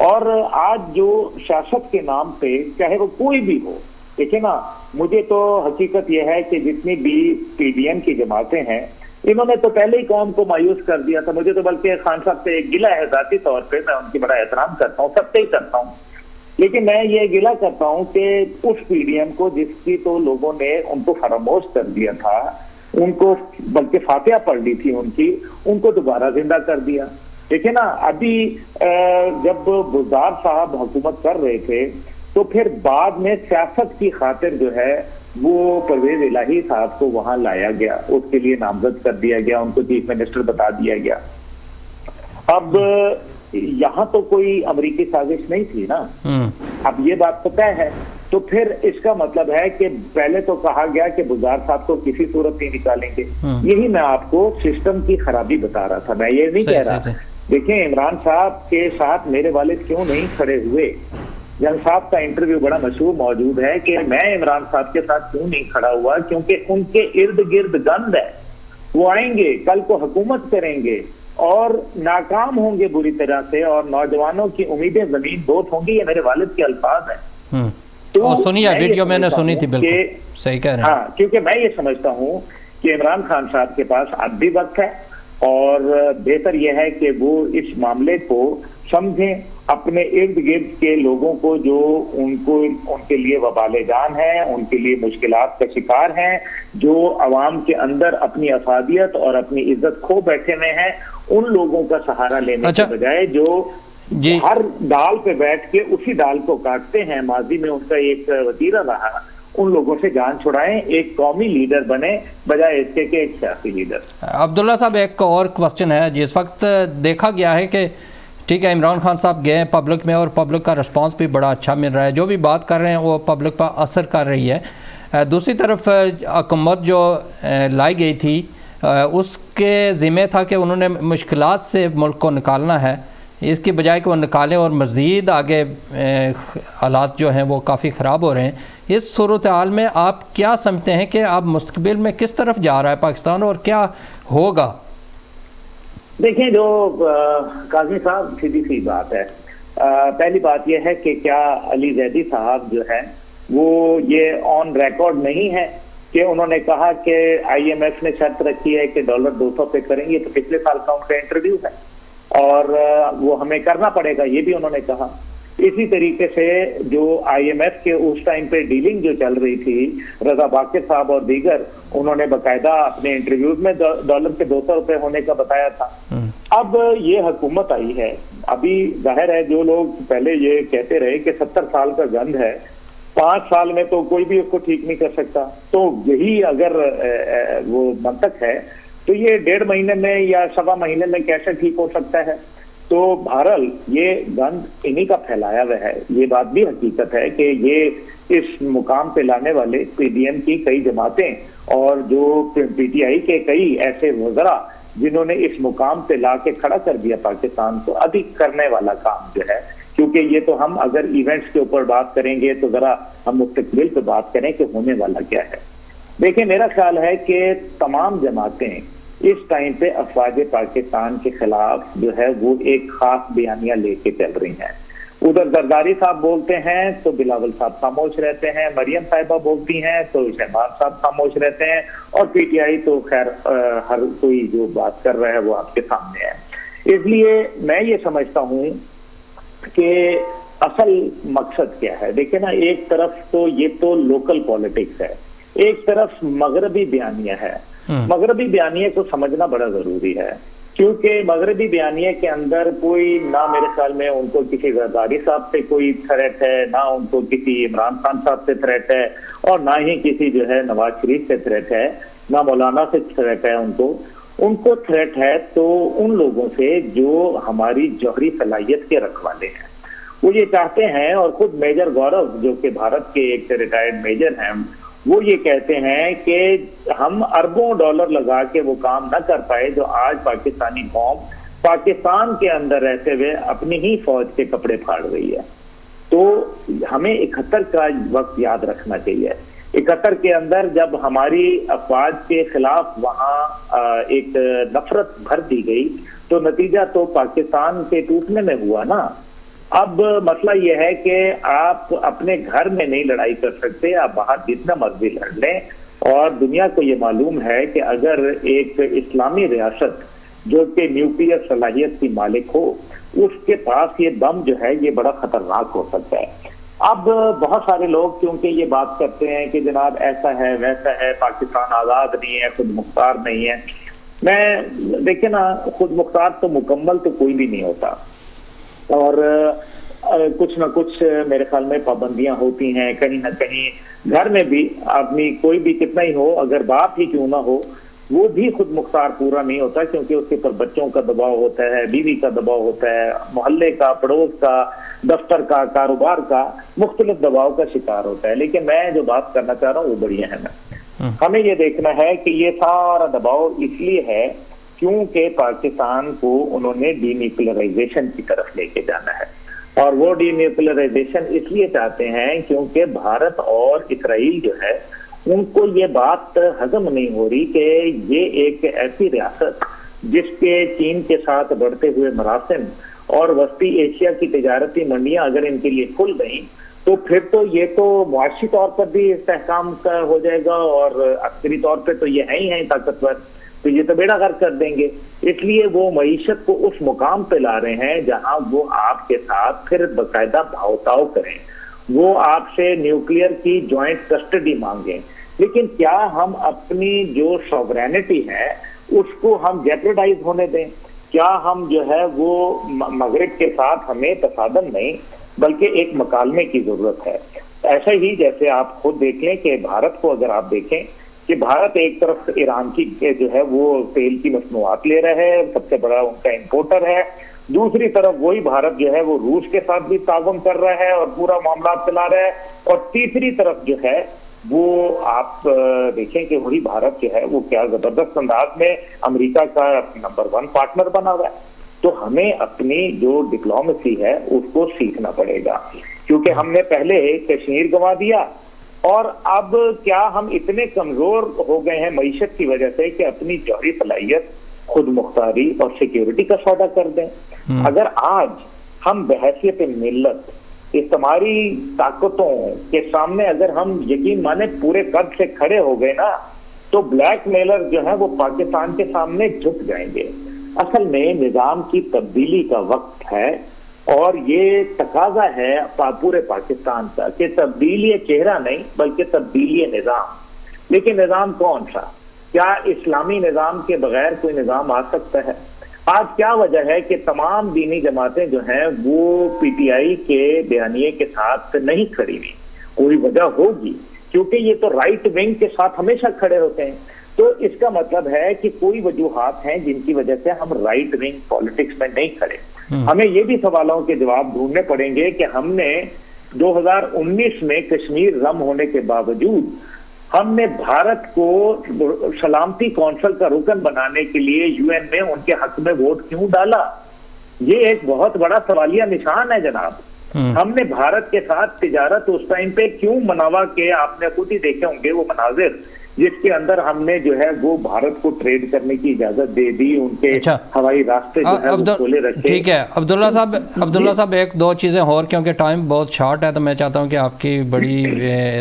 اور آج جو سیاست کے نام پہ چاہے وہ کوئی بھی ہو، دیکھیں نا، مجھے تو حقیقت یہ ہے کہ جتنی بھی PDM کی جماعتیں ہیں انہوں نے تو پہلے ہی قوم کو مایوس کر دیا تھا. مجھے تو بلکہ خان صاحب سے ایک گلہ ہے ذاتی طور پہ، میں ان کی بڑا احترام کرتا ہوں، سب سے ہی کرتا ہوں، لیکن میں یہ گلہ کرتا ہوں کہ اس PDM کو جس کی تو لوگوں نے ان کو فراموش کر دیا تھا، ان کو بلکہ فاتحہ پڑھ لی تھی ان کو دوبارہ زندہ کر دیا. دیکھیں نا, ابھی جب بزدار صاحب حکومت کر رہے تھے تو پھر بعد میں سیاست کی خاطر جو ہے وہ پرویز الہی صاحب کو وہاں لایا گیا, اس کے لیے نامزد کر دیا گیا, ان کو چیف منسٹر بتا دیا گیا. اب یہاں تو کوئی امریکی سازش نہیں تھی نا, اب یہ بات پتہ ہے. تو پھر اس کا مطلب ہے کہ پہلے تو کہا گیا کہ بزدار صاحب کو کسی صورت نہیں نکالیں گے. یہی میں آپ کو سسٹم کی خرابی بتا رہا تھا, میں یہ نہیں کہہ رہا. دیکھیں عمران صاحب کے ساتھ میرے والد کیوں نہیں کھڑے ہوئے, جنگ صاحب کا انٹرویو بڑا مشہور موجود ہے کہ میں عمران صاحب کے ساتھ کیوں نہیں کھڑا ہوا, کیونکہ ان کے ارد گرد گند ہے. وہ آئیں گے, کل کو حکومت کریں گے اور ناکام ہوں گے بری طرح سے, اور نوجوانوں کی امیدیں زمین بوت ہوں گی. یہ میرے والد کے الفاظ ہیں. سنیے ویڈیو میں نے سنی تھی, بالکل صحیح کہہ رہے ہیں. ہاں, کیونکہ میں یہ سمجھتا ہوں کہ عمران خان صاحب کے پاس اب بھی وقت ہے, اور بہتر یہ ہے کہ وہ اس معاملے کو سمجھیں, اپنے ارد گرد کے لوگوں کو جو ان کے لیے وبال جان ہیں, ان کے لیے مشکلات کا شکار ہیں, جو عوام کے اندر اپنی افادیت اور اپنی عزت کھو بیٹھے ہوئے ہیں, ان لوگوں کا سہارا لینے کے بجائے جو ہر ڈال پہ بیٹھ کے اسی ڈال کو کاٹتے ہیں, ماضی میں ان کا ایک وتیرہ رہا, ان لوگوں سے جان چھڑائیں, ایک قومی لیڈر بنے بجائے اس کے کہ ایک سیاسی لیڈر. عبداللہ صاحب ایک اور کوسچن ہے. جس وقت دیکھا گیا ہے کہ ٹھیک ہے عمران خان صاحب گئے پبلک میں اور پبلک کا رسپانس بھی بڑا اچھا مل رہا ہے, جو بھی بات کر رہے ہیں وہ پبلک پر اثر کر رہی ہے. دوسری طرف حکومت جو لائی گئی تھی اس کے ذمہ تھا کہ انہوں نے مشکلات سے ملک کو نکالنا ہے, اس کی بجائے کہ وہ نکالیں اور مزید آگے حالات جو ہیں وہ کافی خراب ہو رہے ہیں. اس صورتحال میں آپ کیا سمجھتے ہیں کہ اب مستقبل میں کس طرف جا رہا ہے پاکستان اور کیا ہوگا؟ دیکھیں جو قاضی صاحب, سیدھی سی بات ہے. پہلی بات یہ ہے کہ کیا علی زیدی صاحب جو ہے وہ یہ آن ریکارڈ نہیں ہے کہ انہوں نے کہا کہ آئی ایم ایف نے شرط رکھی ہے کہ $200 پہ کریں گے, تو پچھلے سال کا ان کا انٹرویو ہے اور وہ ہمیں کرنا پڑے گا, یہ بھی انہوں نے کہا. اسی طریقے سے جو آئی ایم ایف کے اس ٹائم پہ ڈیلنگ جو چل رہی تھی, رضا باقر صاحب اور دیگر, انہوں نے باقاعدہ اپنے انٹرویوز میں ڈالر کے $200 ہونے کا بتایا تھا. اب یہ حکومت آئی ہے, ابھی ظاہر ہے جو لوگ پہلے یہ کہتے رہے کہ 70 سال کا گند ہے, 5 سال میں تو کوئی بھی اس کو ٹھیک نہیں کر سکتا, تو یہی اگر وہ منطق ہے تو یہ 1.5 مہینے میں یا 1.25 مہینے میں کیسے ٹھیک ہو سکتا ہے. تو بہرحال یہ گند انہی کا پھیلایا ہوا ہے. یہ بات بھی حقیقت ہے کہ یہ اس مقام پہ لانے والے پی ڈی ایم کی کئی جماعتیں اور جو پی ٹی آئی کے کئی ایسے وزراء جنہوں نے اس مقام پہ لا کے کھڑا کر دیا پاکستان کو, ابھی کرنے والا کام جو ہے, کیونکہ یہ تو ہم اگر ایونٹس کے اوپر بات کریں گے تو ذرا ہم مستقبل پہ بات کریں کہ ہونے والا کیا ہے. دیکھیں میرا خیال ہے کہ تمام جماعتیں اس ٹائم پہ افواج پاکستان کے خلاف جو ہے وہ ایک خاص بیانیہ لے کے چل رہی ہیں. ادھر زرداری صاحب بولتے ہیں تو بلاول صاحب خاموش رہتے ہیں, مریم صاحبہ بولتی ہیں تو شہباز صاحب خاموش رہتے ہیں, اور پی ٹی آئی تو خیر ہر کوئی جو بات کر رہا ہے وہ آپ کے سامنے ہے. اس لیے میں یہ سمجھتا ہوں کہ اصل مقصد کیا ہے. دیکھیں نا, ایک طرف تو یہ تو لوکل پالیٹکس ہے, ایک طرف مغربی بیانیہ ہے. مغربی بیانیے کو سمجھنا بڑا ضروری ہے, کیونکہ مغربی بیانیے کے اندر کوئی نہ میرے خیال میں ان کو کسی زرداری صاحب سے کوئی تھریٹ ہے, نہ ان کو کسی عمران خان صاحب سے تھریٹ ہے, اور نہ ہی کسی جو ہے نواز شریف سے تھریٹ ہے, نہ مولانا سے تھریٹ ہے. ان کو تھریٹ ہے تو ان لوگوں سے جو ہماری جوہری صلاحیت کے رکھوالے ہیں. وہ یہ چاہتے ہیں, اور خود میجر گورو جو کہ بھارت کے ایک ریٹائرڈ میجر ہیں, وہ یہ کہتے ہیں کہ ہم اربوں ڈالر لگا کے وہ کام نہ کر پائے جو آج پاکستانی قوم پاکستان کے اندر رہتے ہوئے اپنی ہی فوج کے کپڑے پھاڑ رہی ہے. تو ہمیں 71 کا وقت یاد رکھنا چاہیے. 71 کے اندر جب ہماری افواج کے خلاف وہاں ایک نفرت بھر دی گئی تو نتیجہ تو پاکستان کے ٹوٹنے میں ہوا نا. اب مسئلہ یہ ہے کہ آپ اپنے گھر میں نہیں لڑائی کر سکتے, آپ باہر جتنا مرضی لڑ لیں, اور دنیا کو یہ معلوم ہے کہ اگر ایک اسلامی ریاست جو کہ نیوکلیئر صلاحیت کی مالک ہو, اس کے پاس یہ دم جو ہے یہ بڑا خطرناک ہو سکتا ہے. اب بہت سارے لوگ کیونکہ یہ بات کرتے ہیں کہ جناب ایسا ہے ویسا ہے، پاکستان آزاد نہیں ہے، خود مختار نہیں ہے. میں دیکھیں نا، خود مختار تو مکمل تو کوئی بھی نہیں ہوتا، اور کچھ نہ کچھ میرے خیال میں پابندیاں ہوتی ہیں. کہیں نہ کہیں گھر میں بھی آدمی کوئی بھی کتنا ہی ہو، اگر باپ ہی کیوں نہ ہو، وہ بھی خود مختار پورا نہیں ہوتا، کیونکہ اس کے اوپر بچوں کا دباؤ ہوتا ہے، بیوی کا دباؤ ہوتا ہے، محلے کا، پڑوس کا، دفتر کا، کاروبار کا، مختلف دباؤ کا شکار ہوتا ہے. لیکن میں جو بات کرنا چاہ رہا ہوں وہ بڑی اہم ہے. ہمیں یہ دیکھنا ہے کہ یہ سارا دباؤ اس لیے ہے کیونکہ پاکستان کو انہوں نے ڈی نیوکلرائزیشن کی طرف لے کے جانا ہے، اور وہ ڈی نیوکلرائزیشن اس لیے چاہتے ہیں کیونکہ بھارت اور اسرائیل جو ہے ان کو یہ بات ہضم نہیں ہو رہی کہ یہ ایک ایسی ریاست جس کے چین کے ساتھ بڑھتے ہوئے مراسم اور وسطی ایشیا کی تجارتی منڈیاں اگر ان کے لیے کھل گئیں تو پھر تو یہ تو معاشی طور پر بھی استحکام کا ہو جائے گا، اور عسکری طور پہ تو یہ ہیں طاقتور، تو یہ تو بیڑا غرق کر دیں گے. اس لیے وہ معیشت کو اس مقام پہ لا رہے ہیں جہاں وہ آپ کے ساتھ پھر باقاعدہ بھاؤ تاؤ کریں، وہ آپ سے نیوکلیئر کی جوائنٹ کسٹڈی مانگیں. لیکن کیا ہم اپنی جو سوورینٹی ہے اس کو ہم جیپرڈائز ہونے دیں؟ کیا ہم جو ہے وہ مغرب کے ساتھ ہمیں تصادم نہیں بلکہ ایک مکالمے کی ضرورت ہے. ایسا ہی جیسے آپ خود دیکھ لیں کہ بھارت کو اگر آپ دیکھیں کہ بھارت ایک طرف ایران کی جو ہے وہ تیل کی مصنوعات لے رہا ہے، سب سے بڑا ان کا امپورٹر ہے، دوسری طرف وہی بھارت جو ہے وہ روس کے ساتھ بھی تعاون کر رہا ہے اور پورا معاملات چلا رہا ہے، اور تیسری طرف جو ہے وہ آپ دیکھیں کہ وہی بھارت جو ہے وہ کیا زبردست انداز میں امریکہ کا نمبر 1 پارٹنر بنا ہوا ہے. تو ہمیں اپنی جو ڈپلومیسی ہے اس کو سیکھنا پڑے گا، کیونکہ ہم نے پہلے کشمیر گنوا دیا، اور اب کیا ہم اتنے کمزور ہو گئے ہیں معیشت کی وجہ سے کہ اپنی جوہری صلاحیت خود مختاری اور سیکیورٹی کا سودا کر دیں. اگر آج ہم بحیثیت ملت استعماری طاقتوں کے سامنے اگر ہم یقین مانے پورے قد سے کھڑے ہو گئے نا، تو بلیک میلر جو ہے وہ پاکستان کے سامنے جھک جائیں گے. اصل میں نظام کی تبدیلی کا وقت ہے، اور یہ تقاضا ہے پورے پاکستان کا کہ تبدیلی چہرہ نہیں بلکہ تبدیلی نظام. لیکن نظام کون سا؟ کیا اسلامی نظام کے بغیر کوئی نظام آ سکتا ہے؟ آج کیا وجہ ہے کہ تمام دینی جماعتیں جو ہیں وہ پی ٹی آئی کے بیانیے کے ساتھ نہیں کھڑی ہوئی؟ کوئی وجہ ہوگی، کیونکہ یہ تو رائٹ ونگ کے ساتھ ہمیشہ کھڑے ہوتے ہیں. تو اس کا مطلب ہے کہ کوئی وجوہات ہیں جن کی وجہ سے ہم رائٹ ونگ پالیٹکس میں نہیں کھڑے. ہمیں یہ بھی سوالوں کے جواب ڈھونڈنے پڑیں گے کہ ہم نے 2019 میں کشمیر ضم ہونے کے باوجود ہم نے بھارت کو سلامتی کونسل کا رکن بنانے کے لیے یو این میں ان کے حق میں ووٹ کیوں ڈالا؟ یہ ایک بہت بڑا سوالیہ نشان ہے جناب. ہم نے بھارت کے ساتھ تجارت اس ٹائم پہ کیوں مناوا کہ آپ نے خود ہی دیکھے ہوں گے وہ مناظر جس کے اندر ہم نے جو ہے وہ بھارت کو ٹریڈ کرنے کی اجازت دے دی، ان کے ہوائی راستے جو ہے وہ کھولے رکھے. ٹھیک ہے عبداللہ صاحب ایک دو چیزیں اور، کیونکہ ٹائم بہت شارٹ ہے، تو میں چاہتا ہوں کہ آپ کی بڑی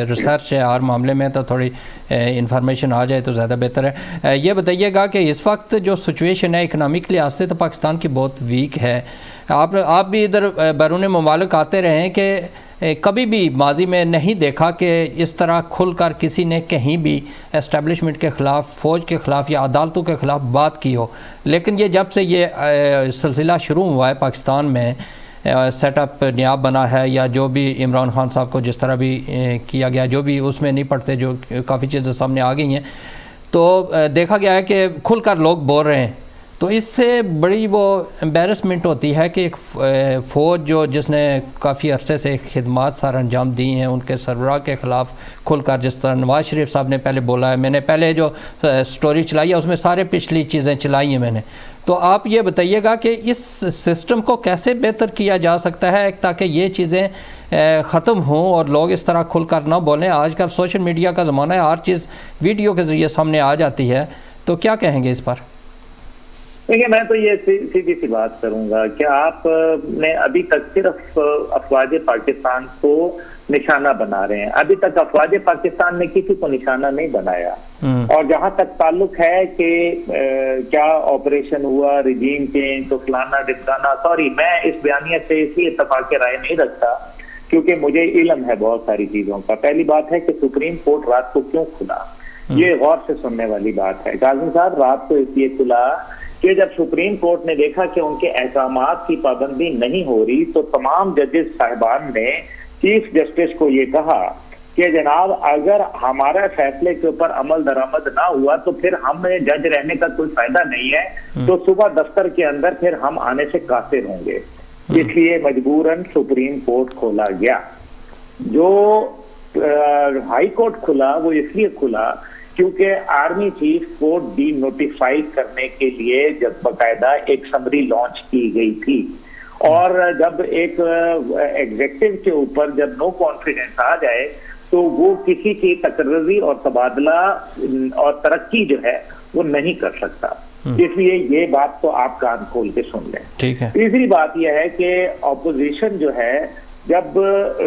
ریسرچ ہے ہر معاملے میں، تو تھوڑی انفارمیشن آ جائے تو زیادہ بہتر ہے. یہ بتائیے گا کہ اس وقت جو سچویشن ہے اکنامک لحاظ سے تو پاکستان کی بہت ویک ہے. آپ بھی ادھر بیرون ممالک آتے رہے ہیں کہ کبھی بھی ماضی میں نہیں دیکھا کہ اس طرح کھل کر کسی نے کہیں بھی اسٹیبلشمنٹ کے خلاف، فوج کے خلاف یا عدالتوں کے خلاف بات کی ہو. لیکن یہ جب سے یہ سلسلہ شروع ہوا ہے پاکستان میں، سیٹ اپ نیاب بنا ہے، یا جو بھی عمران خان صاحب کو جس طرح بھی کیا گیا، جو بھی اس میں نہیں پڑھتے، جو کافی چیزیں سامنے آ گئی ہیں، تو دیکھا گیا ہے کہ کھل کر لوگ بول رہے ہیں. تو اس سے بڑی وہ امبیرسمنٹ ہوتی ہے کہ ایک فوج جس نے کافی عرصے سے خدمات سارا انجام دی ہیں، ان کے سربراہ کے خلاف کھل کر، جس طرح نواز شریف صاحب نے پہلے بولا ہے، میں نے پہلے جو سٹوری چلائی ہے اس میں سارے پچھلی چیزیں چلائی ہیں میں نے. تو آپ یہ بتائیے گا کہ اس سسٹم کو کیسے بہتر کیا جا سکتا ہے تاکہ یہ چیزیں ختم ہوں اور لوگ اس طرح کھل کر نہ بولیں. آج کل سوشل میڈیا کا زمانہ ہے، ہر چیز ویڈیو کے ذریعے سامنے آ جاتی ہے، تو کیا کہیں گے اس پر؟ دیکھیے، میں تو یہ سیدھی سی بات کروں گا کہ آپ نے ابھی تک صرف افواج پاکستان کو نشانہ بنا رہے ہیں. ابھی تک افواج پاکستان نے کسی کو نشانہ نہیں بنایا. اور جہاں تک تعلق ہے کہ کیا آپریشن ہوا، رجیم چینج، تو فلانا ڈپلانا، سوری میں اس بیانیے سے اسی اتفاق رائے نہیں رکھتا کیونکہ مجھے علم ہے بہت ساری چیزوں کا. پہلی بات ہے کہ سپریم کورٹ رات کو کیوں کھلا, یہ غور سے سننے والی بات ہے. کاظم صاحب, رات کو اس لیے کھلا کہ جب سپریم کورٹ نے دیکھا کہ ان کے احکامات کی پابندی نہیں ہو رہی تو تمام ججز صاحبان نے چیف جسٹس کو یہ کہا کہ جناب اگر ہمارا فیصلے کے اوپر عمل درآمد نہ ہوا تو پھر ہمیں جج رہنے کا کوئی فائدہ نہیں ہے, تو صبح دفتر کے اندر پھر ہم آنے سے قاصر ہوں گے. اس لیے مجبوراً سپریم کورٹ کھولا گیا. جو ہائی کورٹ کھلا وہ اس لیے کھلا کیونکہ آرمی چیف کو ڈی نوٹیفائی کرنے کے لیے جب باقاعدہ ایک سمری لانچ کی گئی تھی, اور جب ایک ایگزیکٹو کے اوپر جب نو کانفیڈنس آ جائے تو وہ کسی کی تقرری اور تبادلہ اور ترقی جو ہے وہ نہیں کر سکتا. اس لیے یہ بات تو آپ کان کھول کے سن لیں. تیسری بات یہ ہے کہ اپوزیشن جو ہے, جب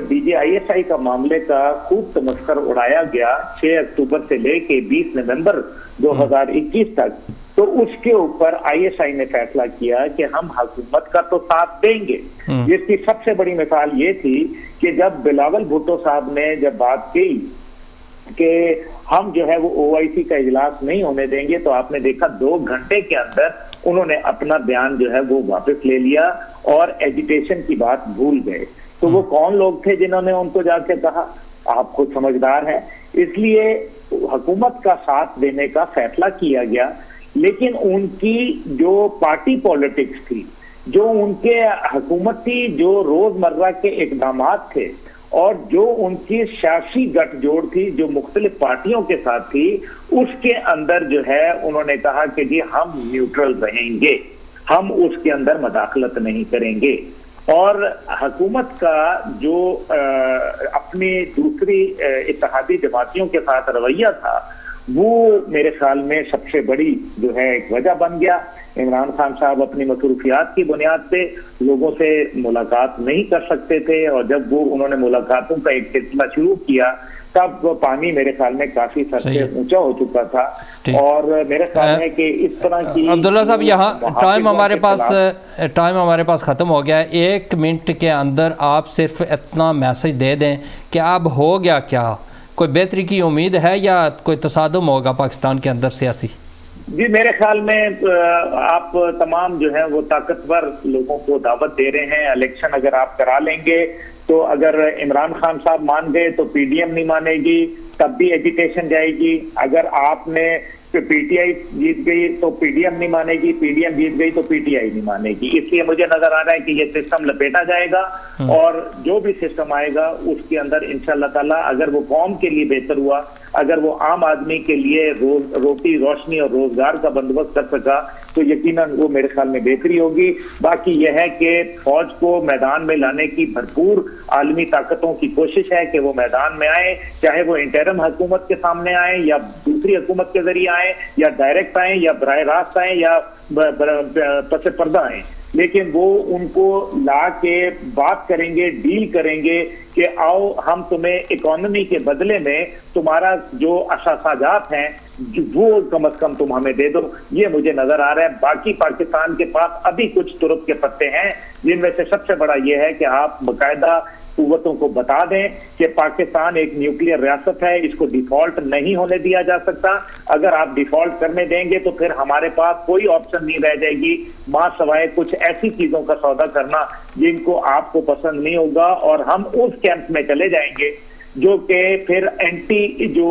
D G I S I کا معاملے کا خوب تمسخر اڑایا گیا 6 اکتوبر سے لے کے 20 نومبر 2021 تک, تو اس کے اوپر آئی ایس آئی نے فیصلہ کیا کہ ہم حکومت کا تو ساتھ دیں گے. جس کی سب سے بڑی مثال یہ تھی کہ جب بلاول بھٹو صاحب نے جب بات کی کہ ہم جو ہے وہ او آئی سی کا اجلاس نہیں ہونے دیں گے, تو آپ نے دیکھا 2 گھنٹے کے اندر انہوں نے اپنا بیان جو ہے وہ واپس لے لیا اور ایجیٹیشن کی بات بھول گئے. تو وہ کون لوگ تھے جنہوں نے ان کو جا کے کہا؟ آپ خود سمجھدار ہیں. اس لیے حکومت کا ساتھ دینے کا فیصلہ کیا گیا, لیکن ان کی جو پارٹی پالیٹکس تھی, جو ان کے حکومتی جو روزمرہ کے اقدامات تھے, اور جو ان کی سیاسی گٹھ جوڑ تھی جو مختلف پارٹیوں کے ساتھ تھی, اس کے اندر جو ہے انہوں نے کہا کہ جی ہم نیوٹرل رہیں گے, ہم اس کے اندر مداخلت نہیں کریں گے. اور حکومت کا جو اپنی دوسری اتحادی جماعتوں کے ساتھ رویہ تھا وہ میرے خیال میں سب سے بڑی جو ہے ایک وجہ بن گیا. عمران خان صاحب اپنی مصروفیات کی بنیاد پہ لوگوں سے ملاقات نہیں کر سکتے تھے, اور جب وہ انہوں نے ملاقاتوں کا ایک سلسلہ شروع کیا تب پانی میرے خیال میں کافی سر سے اونچا ہو چکا تھا. اور میرے خیال ہے کہ اس طرح کی عبداللہ صاحب یہاں ٹائم ہمارے پاس ختم ہو گیا ہے. 1 منٹ کے اندر آپ صرف اتنا میسج دے دیں کہ اب ہو گیا کیا, کوئی بہتری کی امید ہے یا کوئی تصادم ہوگا پاکستان کے اندر سیاسی؟ جی میرے خیال میں آپ تمام جو ہیں وہ طاقتور لوگوں کو دعوت دے رہے ہیں. الیکشن اگر آپ کرا لیں گے تو اگر عمران خان صاحب مان گئے تو پی ڈی ایم نہیں مانے گی, تب بھی ایجیٹیشن جائے گی. اگر آپ نے پی ٹی آئی جیت گئی تو پی ڈی ایم نہیں مانے گی, پی ڈی ایم جیت گئی تو پی ٹی آئی نہیں مانے گی. اس لیے مجھے نظر آ رہا ہے کہ یہ سسٹم لپیٹا جائے گا, اور جو بھی سسٹم آئے گا اس کے اندر انشاءاللہ تعالیٰ اگر وہ قوم کے لیے بہتر ہوا, اگر وہ عام آدمی کے لیے روٹی روشنی اور روزگار کا بندوبست کر سکا تو یقیناً وہ میرے خیال میں بہتری ہوگی. باقی یہ ہے کہ فوج کو میدان میں لانے کی بھرپور عالمی طاقتوں کی کوشش ہے کہ وہ میدان میں آئیں, چاہے وہ انٹرم حکومت کے سامنے آئیں یا دوسری حکومت کے ذریعے آئیں یا ڈائریکٹ آئیں یا براہ راست آئیں یا پس پردہ آئیں, لیکن وہ ان کو لا کے بات کریں گے, ڈیل کریں گے کہ آؤ ہم تمہیں اکانومی کے بدلے میں تمہارا جو اثاثات ہیں وہ کم از کم تم ہمیں دے دو. یہ مجھے نظر آ رہا ہے. باقی پاکستان کے پاس ابھی کچھ ترک کے پتے ہیں, جن میں سے سب سے بڑا یہ ہے کہ آپ باقاعدہ قوتوں کو بتا دیں کہ پاکستان ایک نیوکلیئر ریاست ہے, اس کو ڈیفالٹ نہیں ہونے دیا جا سکتا. اگر آپ ڈیفالٹ کرنے دیں گے تو پھر ہمارے پاس کوئی آپشن نہیں رہ جائے گی ماں سوائے کچھ ایسی چیزوں کا سودا کرنا جن کو آپ کو پسند نہیں ہوگا, اور ہم اس کیمپ میں چلے جائیں گے جو کہ پھر اینٹی جو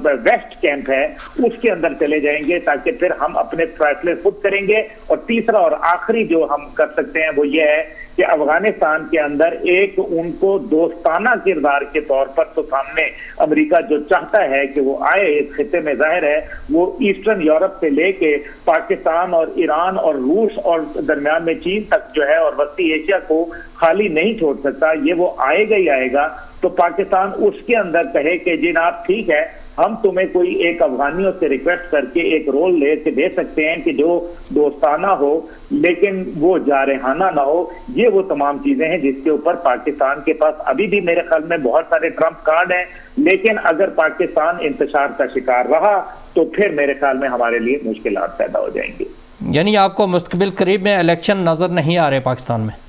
ویسٹ کیمپ ہے اس کے اندر چلے جائیں گے, تاکہ پھر ہم اپنے فیصلے خود کریں گے. اور تیسرا اور آخری جو ہم کر سکتے ہیں وہ یہ ہے کہ افغانستان کے اندر ایک ان کو دوستانہ کردار کے طور پر تو سامنے امریکہ جو چاہتا ہے کہ وہ آئے اس خطے میں, ظاہر ہے وہ ایسٹرن یورپ سے لے کے پاکستان اور ایران اور روس اور درمیان میں چین تک جو ہے اور وسطی ایشیا کو خالی نہیں چھوڑ سکتا. یہ وہ آئے گا ہی آئے گا. تو پاکستان اس کے اندر کہے کہ جناب ٹھیک ہے, ہم تمہیں کوئی ایک افغانیوں سے ریکویسٹ کر کے ایک رول لے کے دے سکتے ہیں کہ جو دوستانہ ہو لیکن وہ جارحانہ نہ ہو. یہ وہ تمام چیزیں ہیں جس کے اوپر پاکستان کے پاس ابھی بھی میرے خیال میں بہت سارے ٹرمپ کارڈ ہیں, لیکن اگر پاکستان انتشار کا شکار رہا تو پھر میرے خیال میں ہمارے لیے مشکلات پیدا ہو جائیں گی. یعنی آپ کو مستقبل قریب میں الیکشن نظر نہیں آ رہے پاکستان میں؟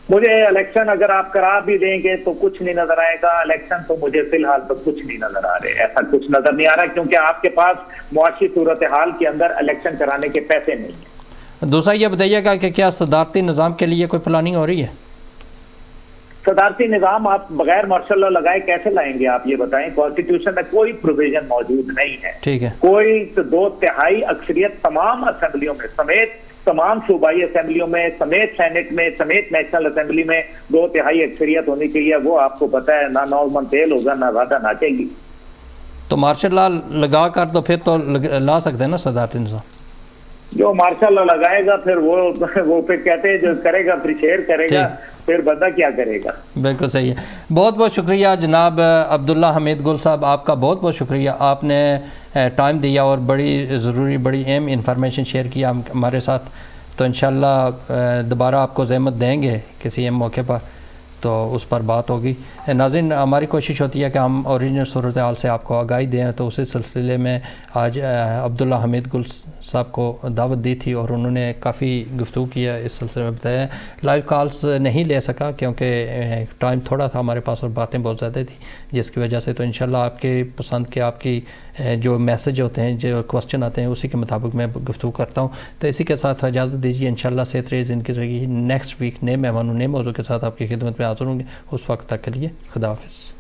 مجھے الیکشن اگر آپ کرا بھی دیں گے تو کچھ نہیں نظر آئے گا. الیکشن تو مجھے فی الحال تو کچھ نہیں نظر آ رہے, ایسا کچھ نظر نہیں آ رہا, کیونکہ آپ کے پاس معاشی صورتحال کے اندر الیکشن کرانے کے پیسے نہیں ہیں. دوسرا یہ بتائیے گا کہ کیا صدارتی نظام کے لیے کوئی پلاننگ ہو رہی ہے؟ صدارتی نظام آپ بغیر مارشل لا لگائے کیسے لائیں گے آپ یہ بتائیں؟ کانسٹیٹیوشن میں کوئی پروویژن موجود نہیں ہے. ٹھیک ہے. کوئی 2/3 اکثریت تمام اسمبلیوں میں سمیت تمام صوبائی اسمبلیوں میں سمیت سینٹ میں سمیت نیشنل اسمبلی میں 2/3 اکثریت ہونی چاہیے. وہ آپ کو پتا ہے نہ نارمن تیل ہوگا نہ رادا ناچے گی. تو مارشل لا لگا کر تو پھر تو لا سکتے ہیں نا صدارتی نظام. جو مارشل لا لگائے گا پھر وہ پھر کہتے ہیں جو کرے گا پھر شیر کرے گا, پھر بندہ کیا کرے گا. بالکل صحیح ہے. بہت بہت شکریہ جناب عبداللہ حمید گل صاحب, آپ کا بہت بہت شکریہ. آپ نے ٹائم دیا اور بڑی ضروری بڑی اہم انفارمیشن شیئر کیا ہمارے ساتھ. تو انشاءاللہ دوبارہ آپ کو زحمت دیں گے کسی اہم موقع پر, تو اس پر بات ہوگی. ناظرین, ہماری کوشش ہوتی ہے کہ ہم اوریجنل صورتحال سے آپ کو آگاہی دیں. تو اسی سلسلے میں آج عبداللہ حمید گل صاحب کو دعوت دی تھی اور انہوں نے کافی گفتگو کیا اس سلسلے میں. بتایا لائیو کالز نہیں لے سکا کیونکہ ٹائم تھوڑا تھا ہمارے پاس اور باتیں بہت زیادہ تھیں, جس کی وجہ سے. تو انشاءاللہ آپ کے پسند کے آپ کی جو میسج ہوتے ہیں جو کوسچن آتے ہیں اسی کے مطابق میں گفتگو کرتا ہوں. تو اسی کے ساتھ اجازت دیجیے. انشاءاللہ صحت رہی زندگی رہی. نیکسٹ ویک نئے مہمانوں نئے موضوع کے ساتھ آپ کی خدمت میں حاضر ہوں گے. اس وقت تک کے لیے خدا حافظ.